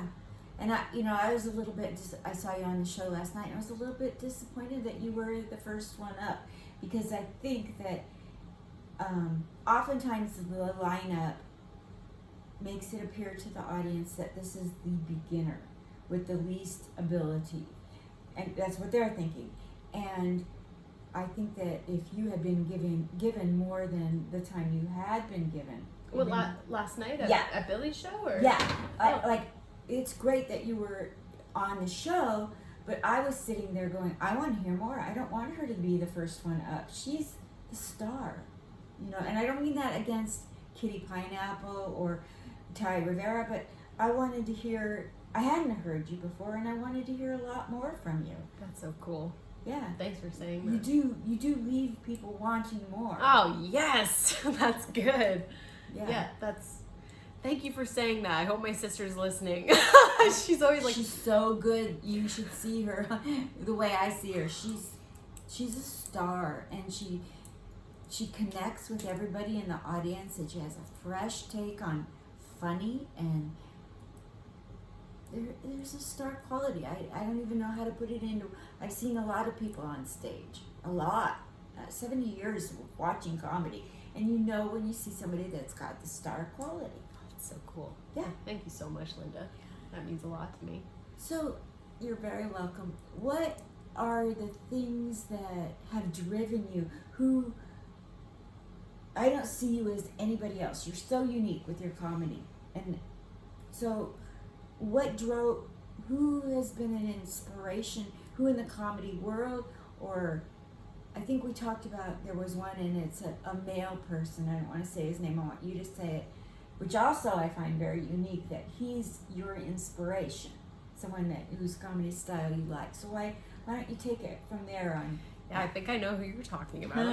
Speaker 1: And I was a little bit, I saw you on the show last night, and I was a little bit disappointed that you were the first one up, because I think that oftentimes the lineup makes it appear to the audience that this is the beginner with the least ability, and that's what they're thinking. And I think that if you had been given more than the time you had been given.
Speaker 2: Well, last night at Billy's show? Or?
Speaker 1: Yeah. It's great that you were on the show, but I was sitting there going, I want to hear more. I don't want her to be the first one up. She's the star, and I don't mean that against Kitty Pineapple or Ty Rivera, but I wanted to hear, I hadn't heard you before, and I wanted to hear a lot more from you.
Speaker 2: That's so cool.
Speaker 1: Yeah.
Speaker 2: Thanks for saying that.
Speaker 1: You do leave people wanting more.
Speaker 2: Oh, yes. That's good.
Speaker 1: Yeah.
Speaker 2: Thank you for saying that. I hope my sister's listening. She's always like...
Speaker 1: She's so good. You should see her the way I see her. She's a star, and she connects with everybody in the audience, and she has a fresh take on funny, and there's a star quality. I don't even know how to put it into... I've seen a lot of people on stage. A lot. 70 years of watching comedy. And when you see somebody that's got the star quality.
Speaker 2: So cool.
Speaker 1: Yeah.
Speaker 2: Thank you so much, Linda. That means a lot to me.
Speaker 1: So, you're very welcome. What are the things that have driven you? I don't see you as anybody else. You're so unique with your comedy. And so, who has been an inspiration? Who in the comedy world? Or, I think we talked about, there was one, and it's a male person. I don't want to say his name. I want you to say it. Which also I find very unique, that he's your inspiration, someone whose comedy style you like. So why don't you take it from there on?
Speaker 2: Yeah, I think I know who you're talking about.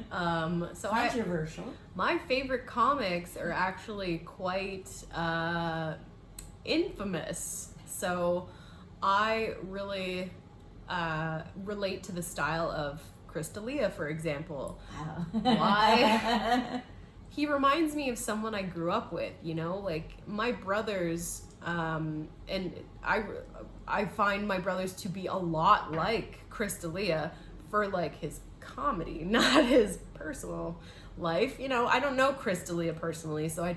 Speaker 1: Controversial.
Speaker 2: My favorite comics are actually quite infamous. So I really relate to the style of Crystalia, for example.
Speaker 1: Wow.
Speaker 2: Why? he reminds me of someone I grew up with, you know, like my brothers, and I find my brothers to be a lot like Chris D'Elia for like his comedy, not his personal life. You know, I don't know Chris D'Elia personally, so I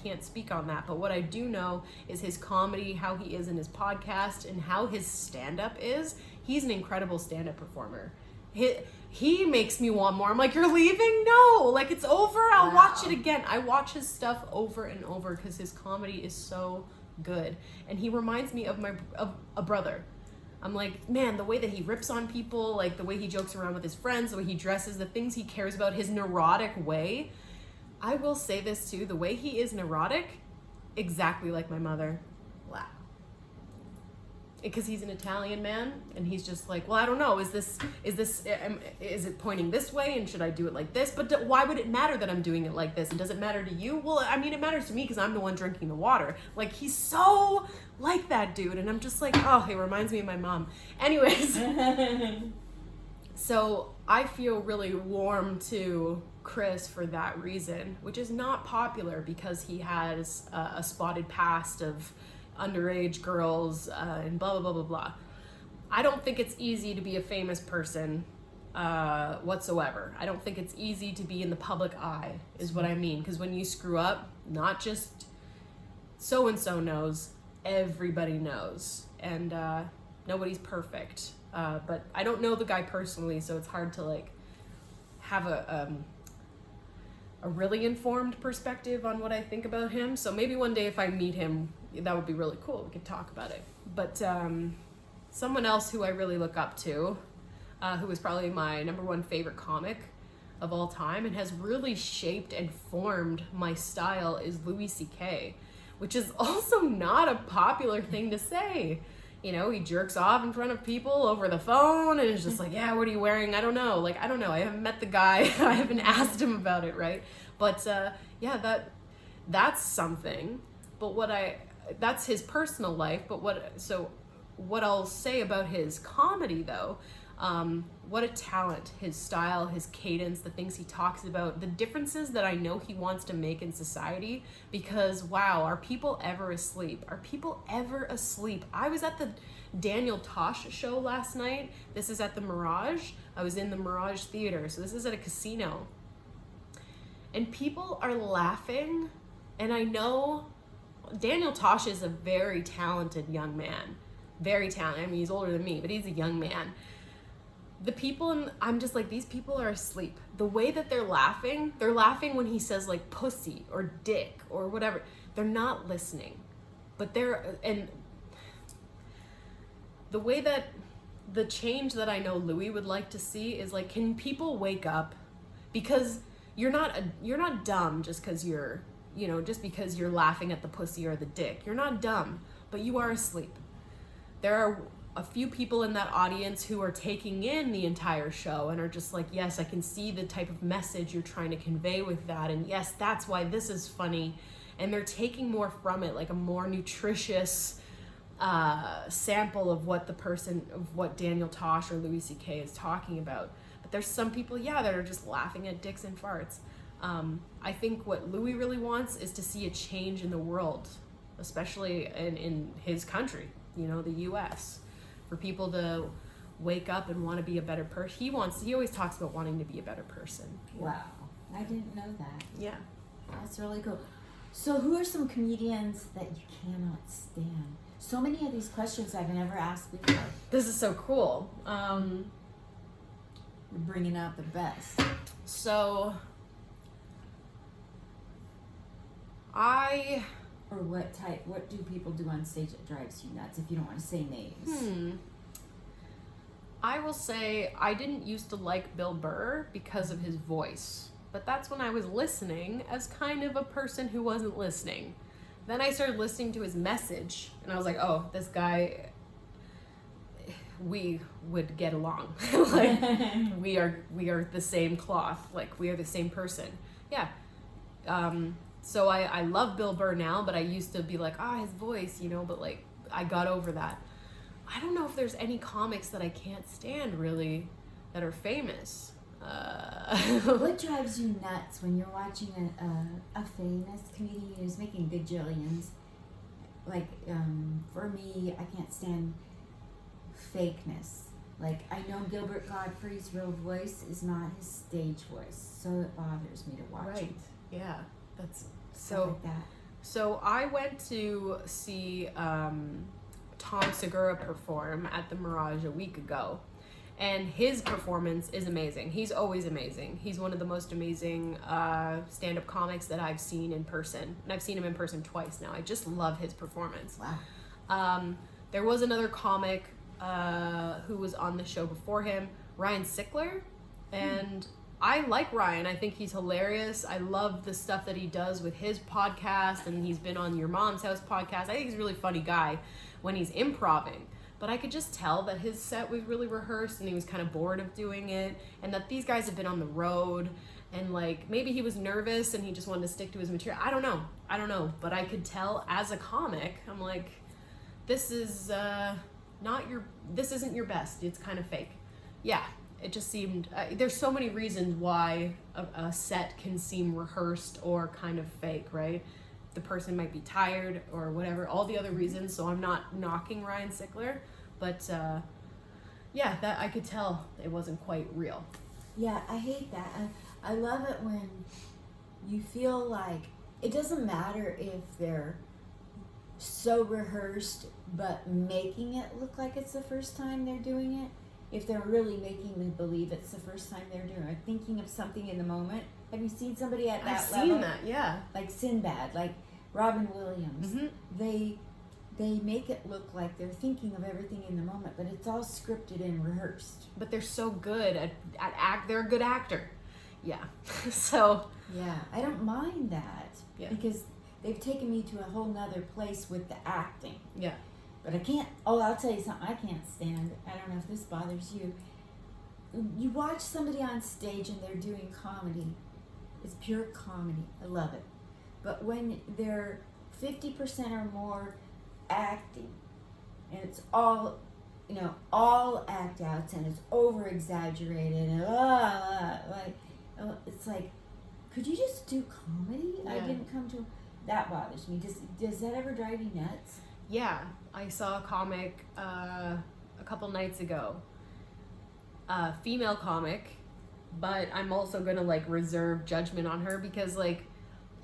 Speaker 2: can't speak on that. But what I do know is his comedy, how he is in his podcast, and how his stand-up is. He's an incredible stand-up performer. He makes me want more. I'm like, you're leaving? No, like it's over. I'll watch it again. I watch his stuff over and over because his comedy is so good, and he reminds me of a brother. I'm like, man, the way that he rips on people, like the way he jokes around with his friends, the way he dresses, the things he cares about, his neurotic way. I will say this too, the way he is neurotic, exactly like my mother.
Speaker 1: Wow.
Speaker 2: Because he's an Italian man, and he's just like, well, I don't know, is it pointing this way, and should I do it like this? But why would it matter that I'm doing it like this? And does it matter to you? Well, I mean, it matters to me because I'm the one drinking the water. Like, he's so like that dude, and I'm just like, oh, he reminds me of my mom. Anyways, so I feel really warm to Chris for that reason, which is not popular because he has a spotted past of underage girls and blah blah blah blah blah. I don't think it's easy to be a famous person whatsoever. I don't think it's easy to be in the public eye is what I mean, because when you screw up, not just so and so knows, everybody knows, and nobody's perfect. But I don't know the guy personally, so it's hard to like have a really informed perspective on what I think about him. So maybe one day if I meet him, that would be really cool. We could talk about it. But someone else who I really look up to, who is probably my number one favorite comic of all time and has really shaped and formed my style, is Louis C.K., which is also not a popular thing to say. You know, he jerks off in front of people over the phone and is just like, yeah, what are you wearing? I don't know. Like, I don't know. I haven't met the guy. I haven't asked him about it, right? But yeah, that's something. But that's his personal life. But what I'll say about his comedy, though, what a talent, his style, his cadence, the things he talks about, the differences that I know he wants to make in society. Because, wow, are people ever asleep? Are people ever asleep? I was at the Daniel Tosh show last night. This is at the Mirage. I was in the Mirage Theater, so this is at a casino. And people are laughing, and I know Daniel Tosh is a very talented young man. Very talented. I mean, he's older than me, but he's a young man. The people, I'm just like, these people are asleep. The way that they're laughing when he says like pussy or dick or whatever. They're not listening. But and the way that the change that I know Louis would like to see is like, can people wake up? Because you're not dumb just because just because you're laughing at the pussy or the dick. You're not dumb, but you are asleep. There are a few people in that audience who are taking in the entire show and are just like, yes, I can see the type of message you're trying to convey with that, and yes, that's why this is funny, and they're taking more from it, like a more nutritious sample of what Daniel Tosh or Louis C.K. is talking about. But there's some people, that are just laughing at dicks and farts. I think what Louis really wants is to see a change in the world, especially in his country, the U.S., for people to wake up and want to be a better person. He always talks about wanting to be a better person.
Speaker 1: Wow. I didn't know that.
Speaker 2: Yeah.
Speaker 1: That's really cool. So who are some comedians that you cannot stand? So many of these questions I've never asked before.
Speaker 2: This is so cool.
Speaker 1: You're bringing out the best.
Speaker 2: So
Speaker 1: Or what do people do on stage that drives you nuts, if you don't want to say names?
Speaker 2: I will say I didn't used to like Bill Burr because of his voice, but that's when I was listening as kind of a person who wasn't listening. Then I started listening to his message, and I was like, oh, this guy, we would get along. Like, we are the same cloth. Like, we are the same person. Yeah. So I love Bill Burr now, but I used to be like, his voice, but like, I got over that. I don't know if there's any comics that I can't stand really that are famous.
Speaker 1: What drives you nuts when you're watching a famous comedian who's making gajillions? Like, for me, I can't stand fakeness. Like, I know Gilbert Gottfried's real voice is not his stage voice, so it bothers me to watch
Speaker 2: Right.
Speaker 1: him.
Speaker 2: Yeah. That's
Speaker 1: Stuff like that.
Speaker 2: So I went to see Tom Segura perform at the Mirage a week ago. And his performance is amazing. He's always amazing. He's one of the most amazing stand-up comics that I've seen in person. And I've seen him in person twice now. I just love his performance.
Speaker 1: Wow.
Speaker 2: There was another comic who was on the show before him, Ryan Sickler. And I like Ryan. I think he's hilarious. I love the stuff that he does with his podcast. And he's been on Your Mom's House podcast. I think he's a really funny guy when he's improvising. But I could just tell that his set was really rehearsed and he was kind of bored of doing it, and that these guys have been on the road, and like maybe he was nervous and he just wanted to stick to his material. I don't know. But I could tell as a comic, I'm like, this is this isn't your best. It's kind of fake. Yeah, it just seemed, there's so many reasons why a set can seem rehearsed or kind of fake, right? The person might be tired or whatever, all the other reasons. So I'm not knocking Ryan Sickler, but yeah, that I could tell it wasn't quite real.
Speaker 1: Yeah, I hate that. I love it when you feel like it doesn't matter if they're so rehearsed but making it look like it's the first time they're doing it. If they're really making me believe it's the first time they're doing it, thinking of something in the moment. Have you seen somebody at that
Speaker 2: I've
Speaker 1: level?
Speaker 2: seen that, yeah.
Speaker 1: Like Sinbad, like Robin Williams.
Speaker 2: Mm-hmm.
Speaker 1: They make it look like they're thinking of everything in the moment, but it's all scripted and rehearsed.
Speaker 2: But they're so good at act. They're a good actor. Yeah. So.
Speaker 1: Yeah, I don't mind that.
Speaker 2: Yeah.
Speaker 1: Because they've taken me to a whole nother place with the acting.
Speaker 2: Yeah.
Speaker 1: But I can't, I'll tell you something I can't stand. I don't know if this bothers you. You watch somebody on stage and they're doing comedy. It's pure comedy. I love it. But when they're 50% or more acting, and it's all, all act outs, and it's over exaggerated, and it's like, could you just do comedy?
Speaker 2: Yeah.
Speaker 1: I didn't come to. That bothers me. Does that ever drive you nuts?
Speaker 2: Yeah, I saw a comic a couple nights ago. Female comic, but I'm also gonna like reserve judgment on her because like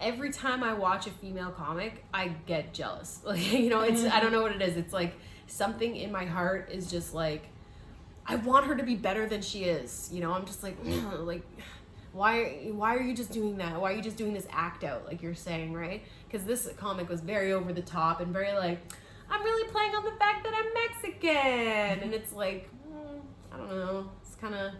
Speaker 2: every time I watch a female comic, I get jealous. Like, it's I don't know what it is. It's like something in my heart is just like I want her to be better than she is. I'm just like like why are you just doing that? Why are you just doing this act out like you're saying, right? Because this comic was very over the top and very like, I'm really playing on the fact that I'm Mexican. And it's like, I don't know. It's kind of,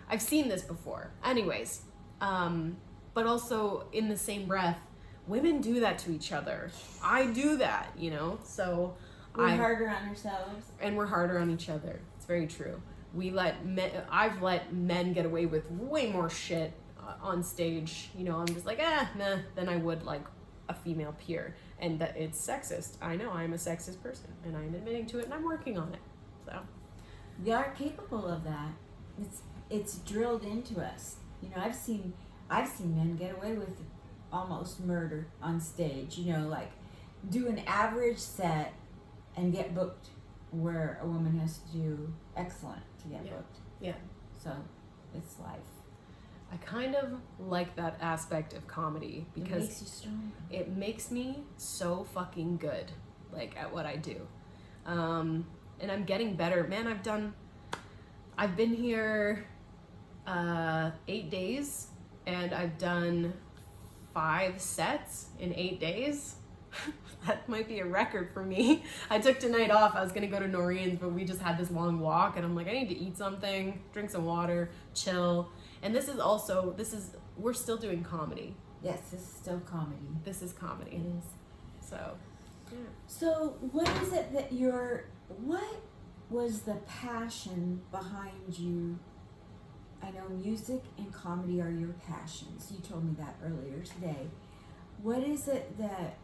Speaker 2: I've seen this before. Anyways, but also in the same breath, women do that to each other. I do that, so
Speaker 1: We're harder on ourselves.
Speaker 2: And we're harder on each other. It's very true. I've let men get away with way more shit on stage. I'm just like, nah, than I would like a female peer. And that it's sexist. I know I'm a sexist person and I'm admitting to it and I'm working on it. So
Speaker 1: We are capable of that. It's drilled into us. I've seen men get away with almost murder on stage. Like do an average set and get booked, where a woman has to do excellent to get booked.
Speaker 2: Yeah.
Speaker 1: So it's life.
Speaker 2: I kind of like that aspect of comedy because
Speaker 1: it makes you stronger.
Speaker 2: It makes me so fucking good, like at what I do. And I'm getting better. Man, I've been here 8 days and I've done 5 sets in 8 days. That might be a record for me. I took tonight off. I was gonna go to Noreen's, but we just had this long walk and I'm like, I need to eat something, drink some water, chill. And we're still doing comedy.
Speaker 1: Yes, this is still comedy.
Speaker 2: This is comedy.
Speaker 1: It is.
Speaker 2: So, yeah.
Speaker 1: So what is it that what was the passion behind you? I know music and comedy are your passions. You told me that earlier today. What is it that,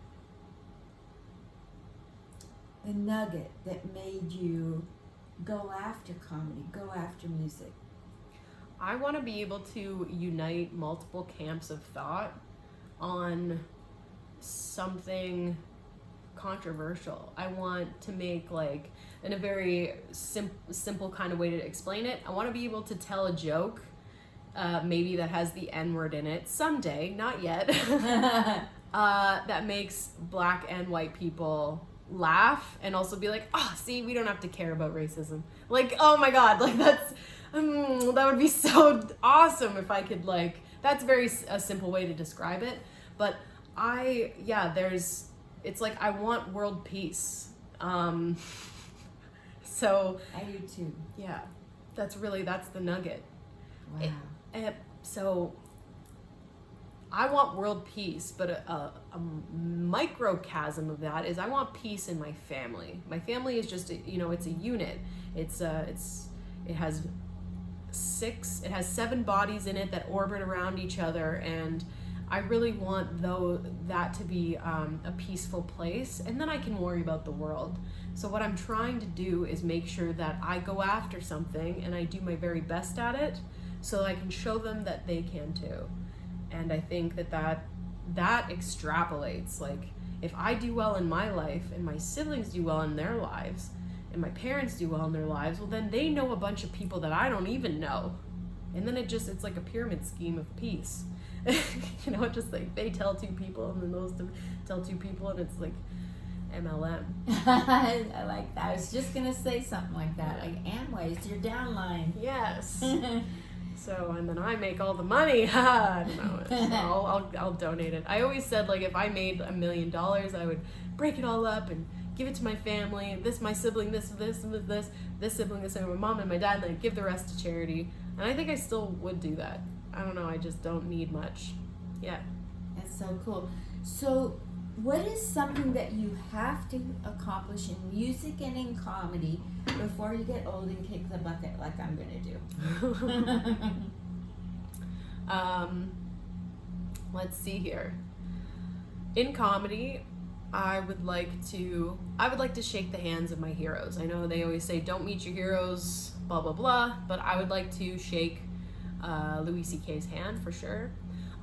Speaker 1: the nugget that made you go after comedy, go after music?
Speaker 2: I want to be able to unite multiple camps of thought on something controversial. I want to make, like, in a very simple kind of way to explain it, I want to be able to tell a joke, maybe that has the N-word in it someday, not yet, that makes Black and white people laugh, and also be like, oh, see, we don't have to care about racism. Like, oh my God, like, that would be so awesome if I could, like, that's a simple way to describe it. But it's like, I want world peace. So
Speaker 1: I do too.
Speaker 2: yeah, that's the nugget.
Speaker 1: Wow.
Speaker 2: So I want world peace, but a microcosm of that is I want peace in my family. My family is just, it's a unit. It has 7 bodies in it that orbit around each other, and I really want that to be a peaceful place, and then I can worry about the world. So what I'm trying to do is make sure that I go after something and I do my very best at it, so I can show them that they can too. And I think that extrapolates. Like, if I do well in my life, and my siblings do well in their lives, and my parents do well in their lives, well, then they know a bunch of people that I don't even know. And then it's like a pyramid scheme of peace. Just like they tell 2 people, and then those tell 2 people, and it's like MLM.
Speaker 1: I like that. I was just gonna say something like that. Like, Amway, it's your downline.
Speaker 2: Yes. So, and then I make all the money. I don't know. I'll donate it. I always said, like, if I made $1 million, I would break it all up and give it to my family. This, my sibling, this sibling, this, and my mom and my dad, and then I'd give the rest to charity. And I think I still would do that. I don't know. I just don't need much. Yeah.
Speaker 1: That's so cool. So, what is something that you have to accomplish in music and in comedy before you get old and kick the bucket like I'm gonna do?
Speaker 2: Let's see here. In comedy, I would like to shake the hands of my heroes. I know they always say don't meet your heroes, blah blah blah, but I would like to shake Louis C.K.'s hand for sure.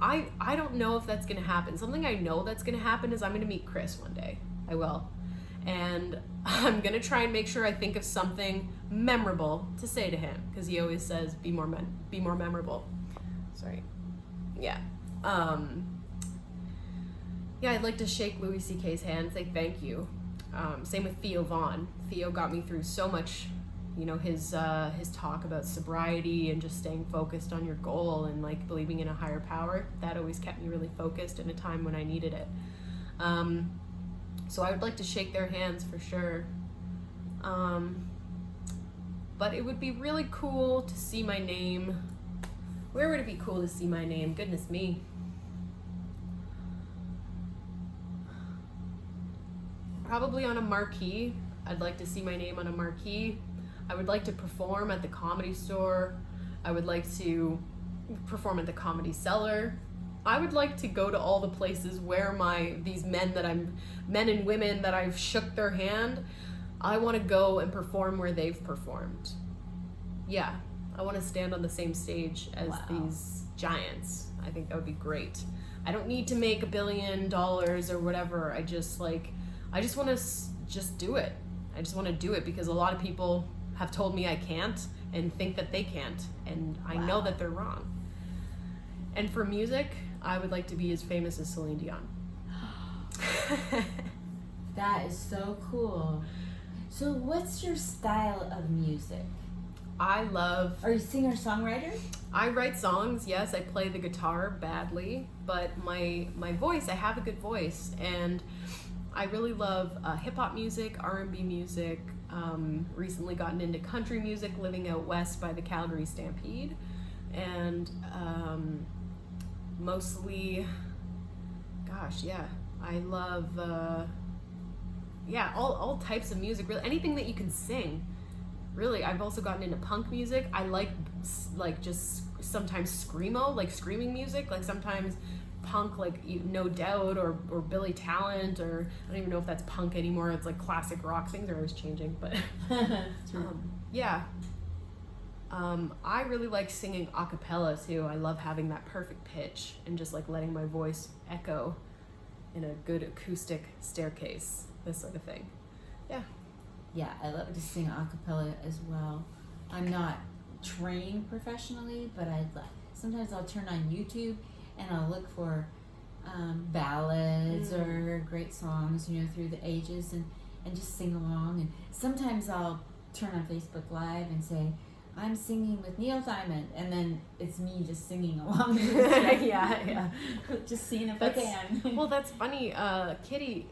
Speaker 2: I don't know if that's gonna happen. Something I know that's gonna happen is I'm gonna meet Chris one day. I will. And I'm gonna try and make sure I think of something memorable to say to him, because he always says be more memorable. Sorry. Yeah. Yeah, I'd like to shake Louis C.K.'s hand, say thank you. Same with Theo Vaughn. Theo got me through so much, his talk about sobriety and just staying focused on your goal and, like, believing in a higher power. That always kept me really focused in a time when I needed it. So I would like to shake their hands for sure. But it would be really cool to see my name. Where would it be cool to see my name? Goodness me. Probably on a marquee. I'd like to see my name on a marquee. I would like to perform at the Comedy Store. I would like to perform at the Comedy Cellar. I would like to go to all the places where these men and women that I've shook their hand, I want to go and perform where they've performed. Yeah, I want to stand on the same stage as these giants. I think that would be great. I don't need to make $1 billion or whatever. I just want to just do it. I just want to do it because a lot of people have told me I can't and think that they can't, and I know that they're wrong. And for music, I would like to be as famous as Celine Dion.
Speaker 1: That is so cool. So what's your style of music?
Speaker 2: Are you a
Speaker 1: singer-songwriter?
Speaker 2: I write songs, yes. I play the guitar badly, but my voice, I have a good voice, and I really love hip-hop music, R&B music, recently gotten into country music, living out west by the Calgary Stampede, and mostly, I love, all types of music, really, anything that you can sing. Really, I've also gotten into punk music. I like just sometimes screamo, like screaming music, like sometimes punk, like No Doubt or Billy Talent, or I don't even know if that's punk anymore. It's like classic rock. Things are always changing, but yeah. I really like singing a cappella too. I love having that perfect pitch and just like letting my voice echo in a good acoustic staircase, this sort of thing. Yeah.
Speaker 1: Yeah, I love to sing a cappella as well. I'm not trained professionally, but sometimes I'll turn on YouTube and I'll look for ballads or great songs, through the ages and just sing along. And sometimes I'll turn on Facebook Live and say, I'm singing with Neil Diamond, and then it's me just singing along.
Speaker 2: yeah.
Speaker 1: Just seeing if I can.
Speaker 2: Well, that's funny. Kitty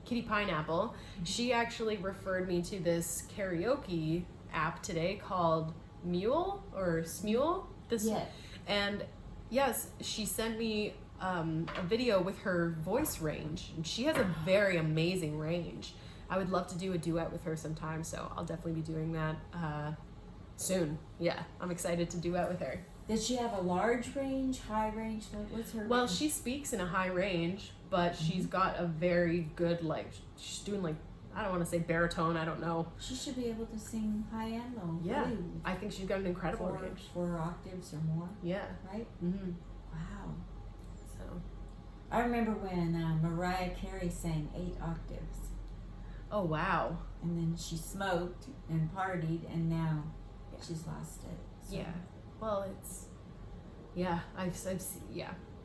Speaker 2: Pineapple, she actually referred me to this karaoke app today called Mule or Smule. And yes, she sent me a video with her voice range, and she has a very amazing range. I would love to do a duet with her sometime, so I'll definitely be doing that soon. Yeah, I'm excited to duet with her.
Speaker 1: Does she have a large range, high range? What's her
Speaker 2: Well,
Speaker 1: range?
Speaker 2: she speaks in a high range, but she's got a very good, she's doing I don't want to say baritone, I don't know.
Speaker 1: She should be able to sing high and low.
Speaker 2: Yeah,
Speaker 1: really.
Speaker 2: I think she's got an incredible range.
Speaker 1: 4 octaves or more.
Speaker 2: Yeah.
Speaker 1: Right?
Speaker 2: Mm-hmm.
Speaker 1: Wow.
Speaker 2: So.
Speaker 1: I remember when Mariah Carey sang 8 octaves.
Speaker 2: Oh, wow.
Speaker 1: And then she smoked and partied, and now she's lost it. So.
Speaker 2: Yeah. Well, I've seen,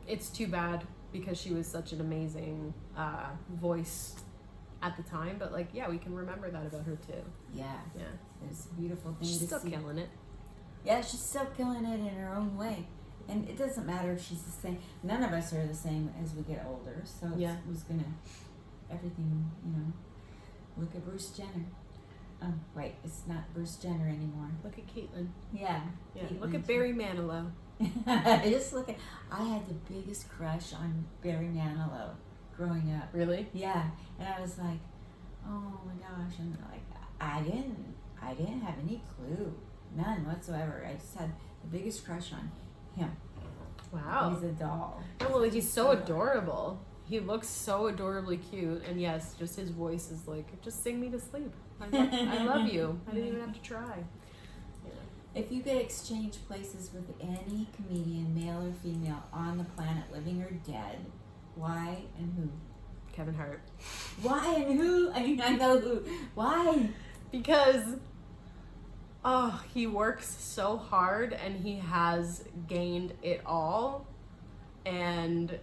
Speaker 2: it's too bad because she was such an amazing voice at the time, but we can remember that about her too.
Speaker 1: Yeah.
Speaker 2: Yeah.
Speaker 1: It's a beautiful thing
Speaker 2: She's
Speaker 1: to
Speaker 2: still
Speaker 1: see.
Speaker 2: killing it.
Speaker 1: Yeah, she's still killing it in her own way. And it doesn't matter if she's the same. None of us are the same as we get older. So everything, Look at Bruce Jenner. Oh, wait, it's not Bruce Jenner anymore.
Speaker 2: Look at Caitlyn.
Speaker 1: Yeah.
Speaker 2: Yeah. Look at Barry Manilow.
Speaker 1: I had the biggest crush on Barry Manilow growing up.
Speaker 2: Really?
Speaker 1: Yeah. And I was like, oh my gosh. And I didn't have any clue. None whatsoever. I just had the biggest crush on him.
Speaker 2: Wow.
Speaker 1: He's a doll.
Speaker 2: Oh, well, he's so adorable. He looks so adorably cute. And yes, just his voice is just sing me to sleep. I love you. I didn't even have to try. Yeah.
Speaker 1: If you could exchange places with any comedian, male or female, on the planet, living or dead, why and who?
Speaker 2: Kevin Hart.
Speaker 1: Why and who? I mean, I know who. Why?
Speaker 2: Because he works so hard and he has gained it all. And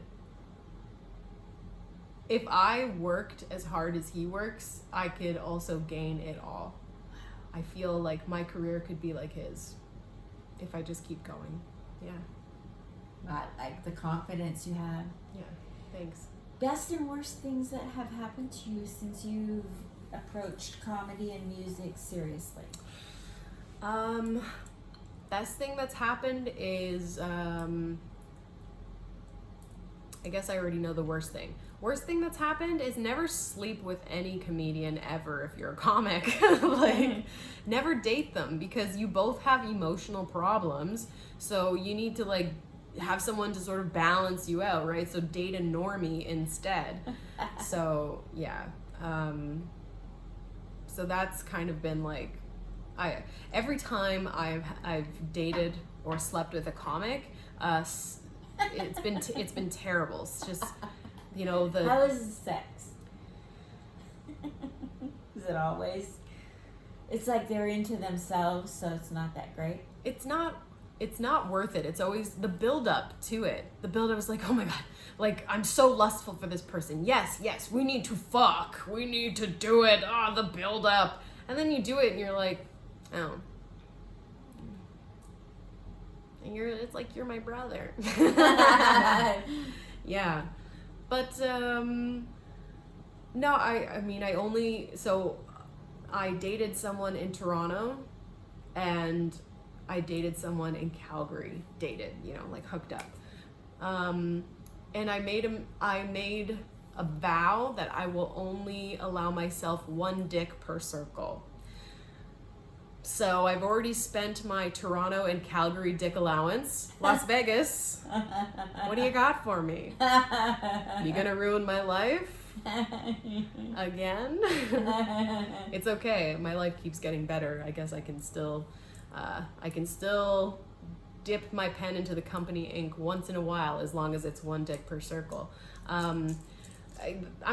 Speaker 2: if I worked as hard as he works, I could also gain it all. I feel like my career could be like his if I just keep going. Yeah.
Speaker 1: Like the confidence you have.
Speaker 2: Yeah. Thanks.
Speaker 1: Best and worst things that have happened to you since you've approached comedy and music seriously?
Speaker 2: Best thing that's happened is I guess I already know the worst thing. Worst thing that's happened is never sleep with any comedian ever if you're a comic. Never date them because you both have emotional problems. So you need to have someone to sort of balance you out, right? So date a normie instead. So yeah. So that's kind of been every time I've dated or slept with a comic, it's been terrible. It's just
Speaker 1: How is sex? Is it always? It's like they're into themselves, so it's not that great.
Speaker 2: It's not worth it. It's always the build up to it. The build up is oh my god, I'm so lustful for this person. Yes, we need to fuck. We need to do it. The build up. And then you do it and you're oh. And it's you're my brother. Yeah. But no, I dated someone in Toronto and I dated someone in Calgary, hooked up. And I made a vow that I will only allow myself one dick per circle. So I've already spent my Toronto and Calgary dick allowance. Las Vegas, what do you got for me? You gonna ruin my life? Again? It's okay. My life keeps getting better. I guess I can still dip my pen into the company ink once in a while, as long as it's one dick per circle. I'm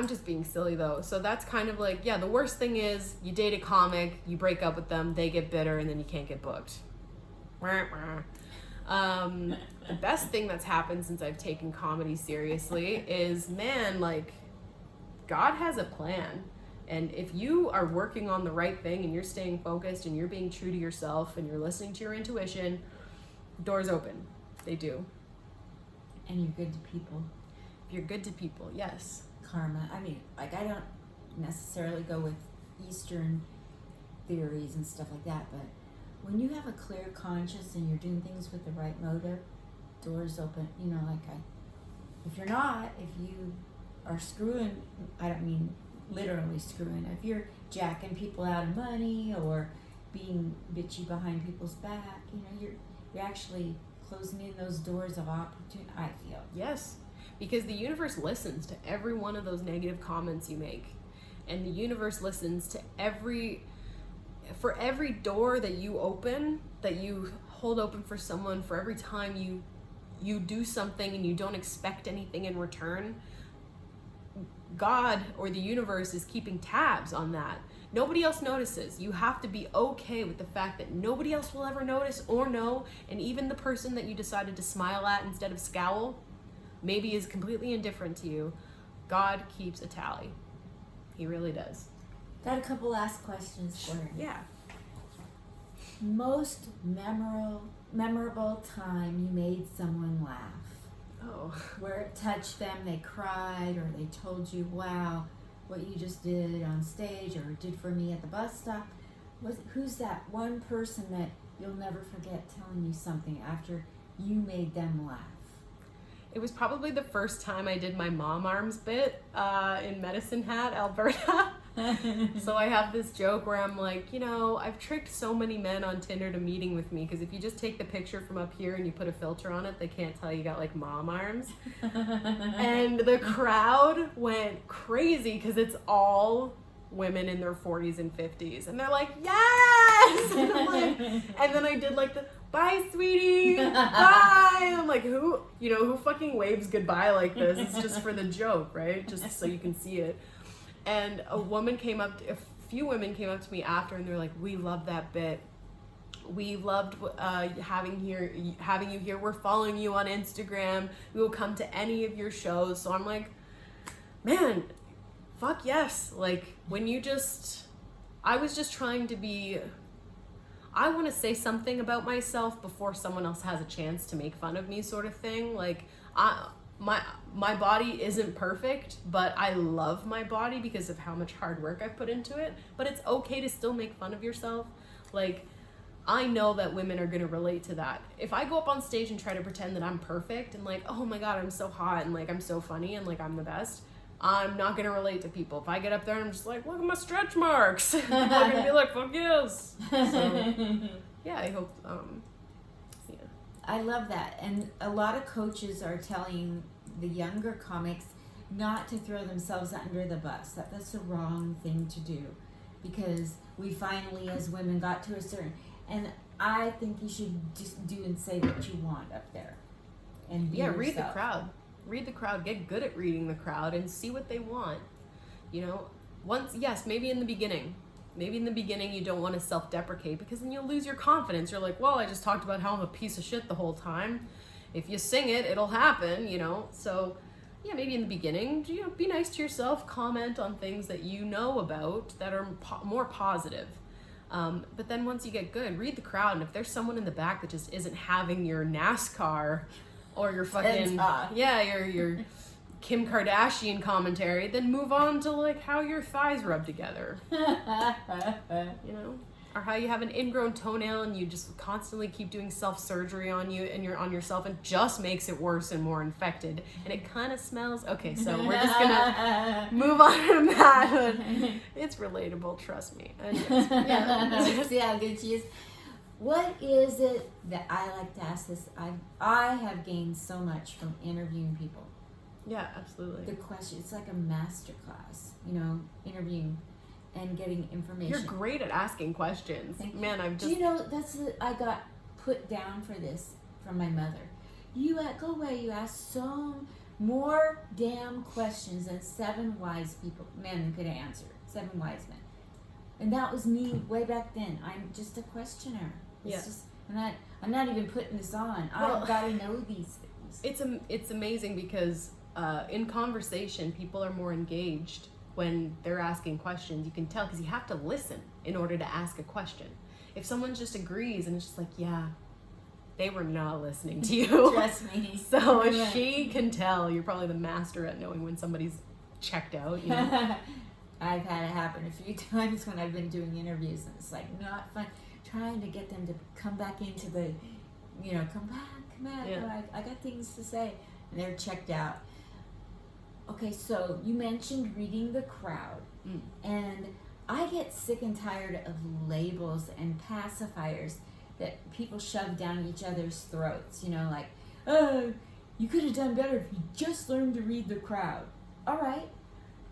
Speaker 2: just being silly though. So that's kind of like, yeah, the worst thing is you date a comic, you break up with them, they get bitter, and then you can't get booked. The best thing that's happened since I've taken comedy seriously is, man, like, God has a plan. And if you are working on the right thing and you're staying focused and you're being true to yourself and you're listening to your intuition, doors open. They do.
Speaker 1: And you're good to people.
Speaker 2: If you're good to people, yes.
Speaker 1: Karma. I mean, like, I don't necessarily go with Eastern theories and stuff like that, but when you have a clear conscience and you're doing things with the right motive, doors open. You know, like, if you're not, if you are screwing, I don't mean literally screwing, if you're jacking people out of money or being bitchy behind people's back, you know, you're actually closing in those doors of opportunity, I feel.
Speaker 2: Yes, because the universe listens to every one of those negative comments you make, and the universe listens to for every door that you open, that you hold open for someone, for every time you do something and you don't expect anything in return, God or the universe is keeping tabs on that. Nobody else notices. You have to be okay with the fact that nobody else will ever notice or know, and even the person that you decided to smile at instead of scowl maybe is completely indifferent to you. God keeps a tally. He really does.
Speaker 1: Got a couple last questions for you.
Speaker 2: Yeah.
Speaker 1: Most memorable time you made someone laugh?
Speaker 2: Oh.
Speaker 1: Where it touched them, they cried, or they told you, wow, what you just did on stage or did for me at the bus stop. Who's that one person that you'll never forget telling you something after you made them laugh?
Speaker 2: It was probably the first time I did my mom arms bit in Medicine Hat, Alberta. So I have this joke where I'm like, you know, I've tricked so many men on Tinder to meeting with me, because if you just take the picture from up here and you put a filter on it, they can't tell you got like mom arms. And the crowd went crazy because it's all women in their 40s and 50s, and they're like, yes! And I'm like, and then I did like the bye sweetie, bye. And I'm like, who fucking waves goodbye like this? It's just for the joke, right? Just so you can see it. And a few women came up to me after, and they're like, we love that bit. We loved having you here. We're following you on Instagram. We will come to any of your shows. So I'm like, man, fuck yes. Like, I was just trying to be, I want to say something about myself before someone else has a chance to make fun of me, sort of thing. Like, my body isn't perfect, but I love my body because of how much hard work I've put into it. But it's okay to still make fun of yourself. Like, I know that women are going to relate to that. If I go up on stage and try to pretend that I'm perfect and like, oh my God, I'm so hot and like I'm so funny and like I'm the best, I'm not going to relate to people. If I get up there and I'm just like, look at my stretch marks, people are going to be like, fuck yes. So, yeah, I hope, yeah.
Speaker 1: I love that. And a lot of coaches are telling the younger comics not to throw themselves under the bus. That's the wrong thing to do, because we finally, as women, got to a certain, and I think you should just do and say what you want up there. And be yourself.
Speaker 2: Read the crowd. Read the crowd. Get good at reading the crowd and see what they want. You know, maybe in the beginning you don't want to self-deprecate, because then you'll lose your confidence. You're like, well, I just talked about how I'm a piece of shit the whole time. If you sing it, it'll happen, you know? So, yeah, maybe in the beginning, you know, be nice to yourself, comment on things that you know about that are more positive. But then once you get good, read the crowd, and if there's someone in the back that just isn't having your NASCAR or your fucking, your Kim Kardashian commentary, then move on to like how your thighs rub together. You know? Or how you have an ingrown toenail and you just constantly keep doing self-surgery on you and you're on yourself, and just makes it worse and more infected, and it kind of smells. Okay, so we're just gonna move on from that. It's relatable, trust me. Anyways, yeah.
Speaker 1: See how good she is. What is it that I like to ask this? I have gained so much from interviewing people.
Speaker 2: Yeah, absolutely.
Speaker 1: The question, it's like a master class, you know, interviewing and getting information.
Speaker 2: You're great at asking questions. Man, I'm just...
Speaker 1: Do you know, I got put down for this from my mother. You go away, you ask so more damn questions than 7 wise men could answer. 7 wise men. And that was me way back then. I'm just a questioner. It's I'm not even putting this on.
Speaker 2: Well,
Speaker 1: I've got to know these things.
Speaker 2: It's amazing because in conversation, people are more engaged when they're asking questions. You can tell because you have to listen in order to ask a question. If someone just agrees and it's just like, yeah, they were not listening to you.
Speaker 1: Trust me.
Speaker 2: So if she can tell, you're probably the master at knowing when somebody's checked out. You know?
Speaker 1: I've had it happen a few times when I've been doing interviews, and it's like not fun trying to get them to come back into the, come back.
Speaker 2: Yeah.
Speaker 1: I got things to say, and they're checked out. Okay, so you mentioned reading the crowd, and I get sick and tired of labels and pacifiers that people shove down each other's throats. Like, oh, you could have done better if you just learned to read the crowd. All right,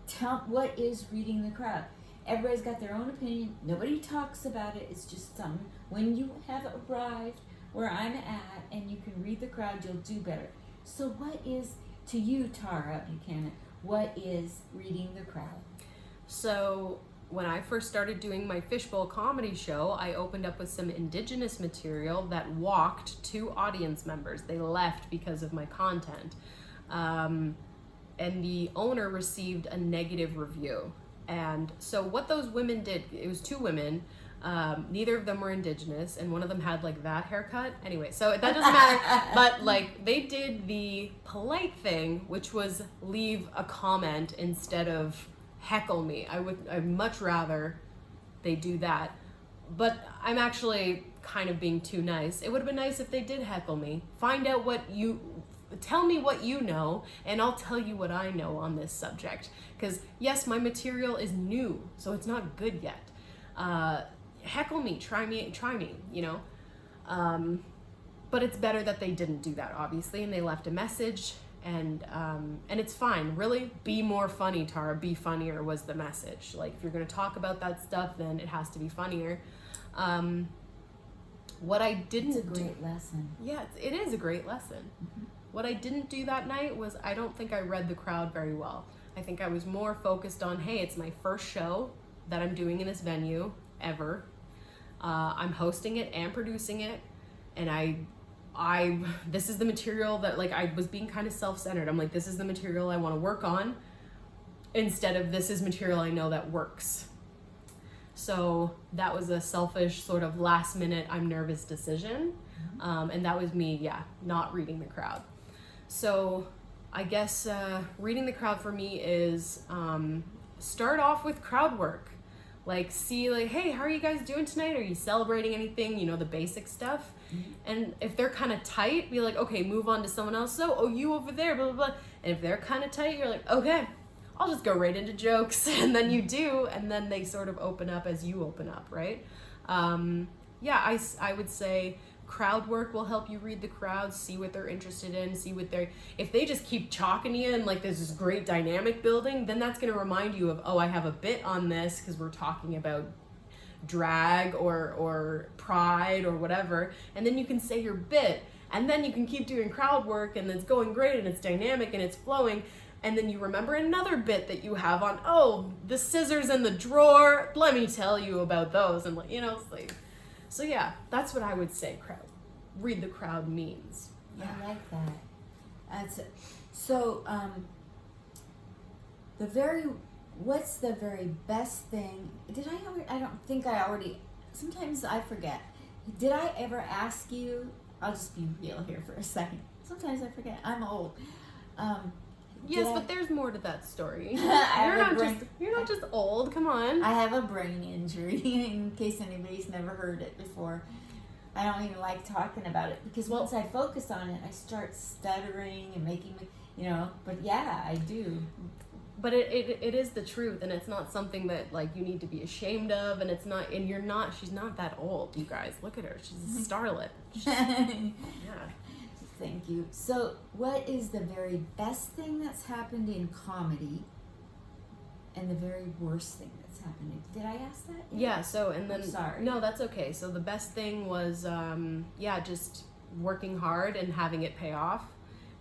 Speaker 1: tell what is reading the crowd. Everybody's got their own opinion. Nobody talks about it. It's just something. When you have arrived where I'm at and you can read the crowd, you'll do better. So what is, to you, Tarah Buchanan, what is reading the crowd?
Speaker 2: So when I first started doing my Fishbowl comedy show, I opened up with some Indigenous material that walked 2 audience members. They left because of my content. And the owner received a negative review. And so what those women did, it was 2 women, neither of them were Indigenous, and one of them had like that haircut. Anyway, so that doesn't matter. But like they did the polite thing, which was leave a comment instead of heckle me. I'd much rather they do that. But I'm actually kind of being too nice. It would have been nice if they did heckle me. Tell me what you know, and I'll tell you what I know on this subject. Because yes, my material is new, so it's not good yet. Heckle me, try me, but it's better that they didn't do that, obviously, and they left a message, and it's fine. Really, be more funny, Tarah. Be funnier was the message. Like, if you're gonna talk about that stuff, then it has to be funnier. What I didn't
Speaker 1: It's a great lesson.
Speaker 2: Yeah, it is a great lesson. Mm-hmm. What I didn't do that night was I don't think I read the crowd very well. I think I was more focused on, hey, it's my first show that I'm doing in this venue ever. I'm hosting it and producing it, and I this is the material that, like, I was being kind of self-centered. I'm like, this is the material I want to work on, instead of this is material I know that works. So that was a selfish sort of last minute, I'm nervous decision. And that was me, not reading the crowd. So I guess reading the crowd for me is start off with crowd work. Like, see, like, hey, how are you guys doing tonight? Are you celebrating anything? The basic stuff. Mm-hmm. And if they're kind of tight, be like, okay, move on to someone else. So, oh, you over there, blah, blah, blah. And if they're kind of tight, you're like, okay, I'll just go right into jokes. And then you do, and then they sort of open up as you open up, right? I would say crowd work will help you read the crowd, see what they're interested in, if they just keep chalking you and like there's this great dynamic building, then that's going to remind you of, oh, I have a bit on this because we're talking about drag or pride or whatever, and then you can say your bit, and then you can keep doing crowd work, and it's going great and it's dynamic and it's flowing, and then you remember another bit that you have on, oh, the scissors in the drawer, let me tell you about those, and like, it's like, so yeah, that's what I would say read the crowd means.
Speaker 1: Yeah. I like that. That's it. So, what's the very best thing? I don't think I already, sometimes I forget. Did I ever ask you, I'll just be real here for a second. Sometimes I forget. I'm old.
Speaker 2: Yes, but there's more to that story. You're not just old. Come on.
Speaker 1: I have a brain injury, in case anybody's never heard it before. I don't even like talking about it because once I focus on it, I start stuttering and making, But yeah, I do.
Speaker 2: But it is the truth, and it's not something that like you need to be ashamed of, and it's not. And you're not. She's not that old, you guys. Look at her. She's a starlet. Yeah.
Speaker 1: Thank you. So, what is the very best thing that's happened in comedy and the very worst thing that's happened? Did I ask that?
Speaker 2: Yeah, so, and then...
Speaker 1: I'm sorry.
Speaker 2: No, that's okay. So the best thing was, just working hard and having it pay off.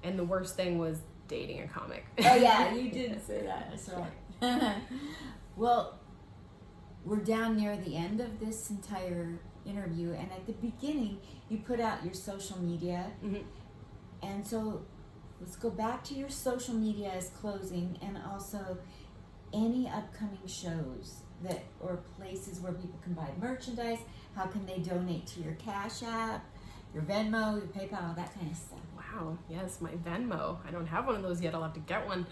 Speaker 2: And the worst thing was dating a comic.
Speaker 1: Oh, yeah, you did say that. That's right. Well, we're down near the end of this entire interview, and at the beginning, you put out your social media.
Speaker 2: Mm-hmm.
Speaker 1: And so let's go back to your social media as closing, and also any upcoming shows that or places where people can buy merchandise. How can they donate to your Cash App, your Venmo, your PayPal, that kind of stuff?
Speaker 2: Wow, yes, my Venmo. I don't have one of those yet. I'll have to get one.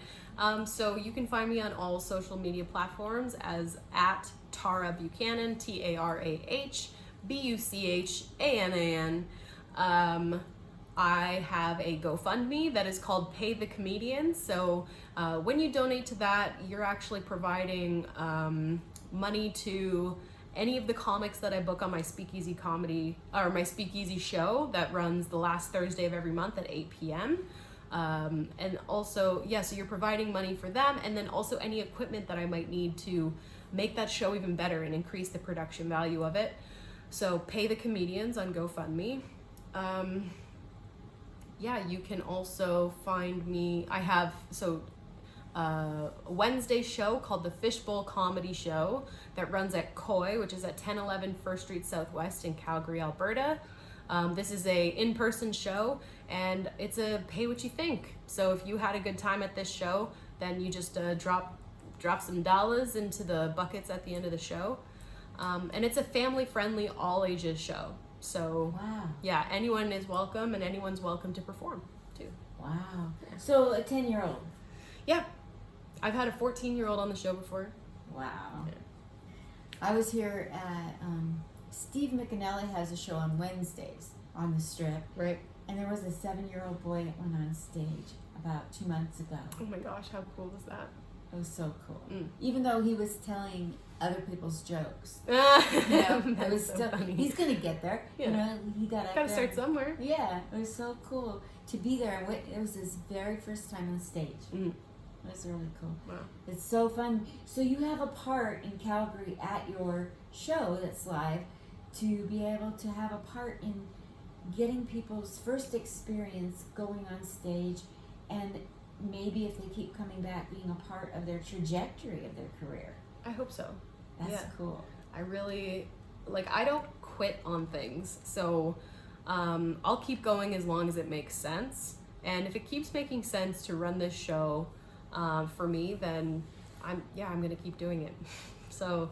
Speaker 2: So you can find me on all social media platforms as at Tarah Buchanan, TarahBuchanan. I have a GoFundMe that is called Pay the Comedian. So when you donate to that, you're actually providing money to any of the comics that I book on my Speakeasy comedy or my Speakeasy show that runs the last Thursday of every month at 8 p.m. And also, so you're providing money for them, and then also any equipment that I might need to make that show even better and increase the production value of it. So Pay the Comedians on GoFundMe. You can also find me. I have a Wednesday show called the Fishbowl Comedy Show that runs at Koi, which is at 1011 First Street Southwest in Calgary, Alberta. This is a in-person show, and it's a pay what you think. So if you had a good time at this show, then you just drop some dollars into the buckets at the end of the show. And it's a family-friendly, all-ages show. So,
Speaker 1: wow.
Speaker 2: Yeah, anyone is welcome, and anyone's welcome to perform, too.
Speaker 1: Wow. So, a 10-year-old.
Speaker 2: Yeah. I've had a 14-year-old on the show before.
Speaker 1: Wow. Yeah. I was here at, Steve McAnally has a show on Wednesdays on the Strip.
Speaker 2: Right.
Speaker 1: And there was a 7-year-old boy that went on stage about 2 months ago.
Speaker 2: Oh my gosh, how cool was that?
Speaker 1: It was so cool.
Speaker 2: Mm.
Speaker 1: Even though he was telling other people's jokes.
Speaker 2: It
Speaker 1: was still funny. He's gonna get there.
Speaker 2: Yeah.
Speaker 1: He got up
Speaker 2: Gotta
Speaker 1: there.
Speaker 2: start somewhere.
Speaker 1: Yeah, it was so cool to be there. It was his very first time on stage.
Speaker 2: Mm.
Speaker 1: It was really cool.
Speaker 2: Wow.
Speaker 1: It's so fun. So you have a part in Calgary at your show that's live to be able to have a part in getting people's first experience going on stage, and maybe if they keep coming back, being a part of their trajectory of their career.
Speaker 2: I hope so.
Speaker 1: That's cool.
Speaker 2: I really, I don't quit on things. So I'll keep going as long as it makes sense. And if it keeps making sense to run this show for me, then I'm going to keep doing it. So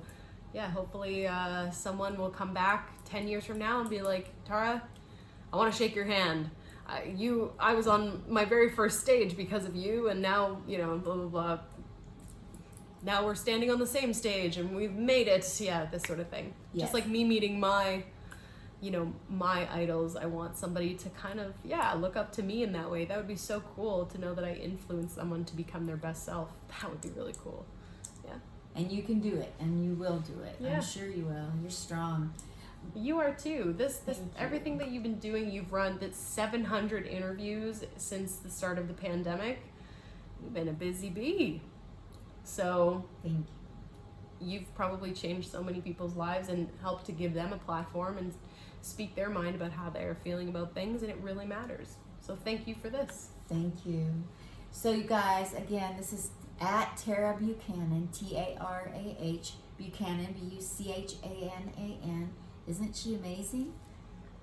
Speaker 2: hopefully someone will come back 10 years from now and be like, Tarah, I want to shake your hand. I was on my very first stage because of you, and now, blah, blah, blah. Now we're standing on the same stage and we've made it. Yeah, this sort of thing.
Speaker 1: Yes.
Speaker 2: Just like me meeting my idols. I want somebody to kind of, look up to me in that way. That would be so cool to know that I influenced someone to become their best self. That would be really cool. Yeah.
Speaker 1: And you can do it, and you will do it.
Speaker 2: Yeah.
Speaker 1: I'm sure you will. You're strong.
Speaker 2: You are too. This
Speaker 1: Thank you.
Speaker 2: everything that you've been doing, you've run 700 interviews since the start of the pandemic. You've been a busy bee. So
Speaker 1: Thank you.
Speaker 2: You've probably changed so many people's lives and helped to give them a platform and speak their mind about how they're feeling about things, and it really matters. So thank you for this.
Speaker 1: Thank you. So you guys, again, this is at Tarah Buchanan, Tarah Buchanan, Buchanan. Isn't she amazing?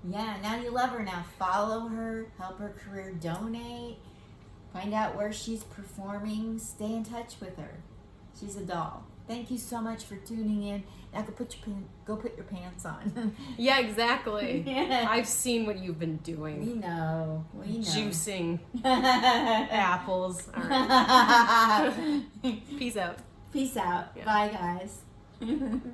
Speaker 1: Yeah, now you love her. Now follow her, help her career, donate, find out where she's performing, stay in touch with her. She's a doll. Thank you so much for tuning in. Now go put your pants on.
Speaker 2: Yeah, exactly.
Speaker 1: Yeah.
Speaker 2: I've seen what you've been doing.
Speaker 1: We know.
Speaker 2: Juicing apples. All right. Peace out.
Speaker 1: Peace out.
Speaker 2: Yeah.
Speaker 1: Bye, guys.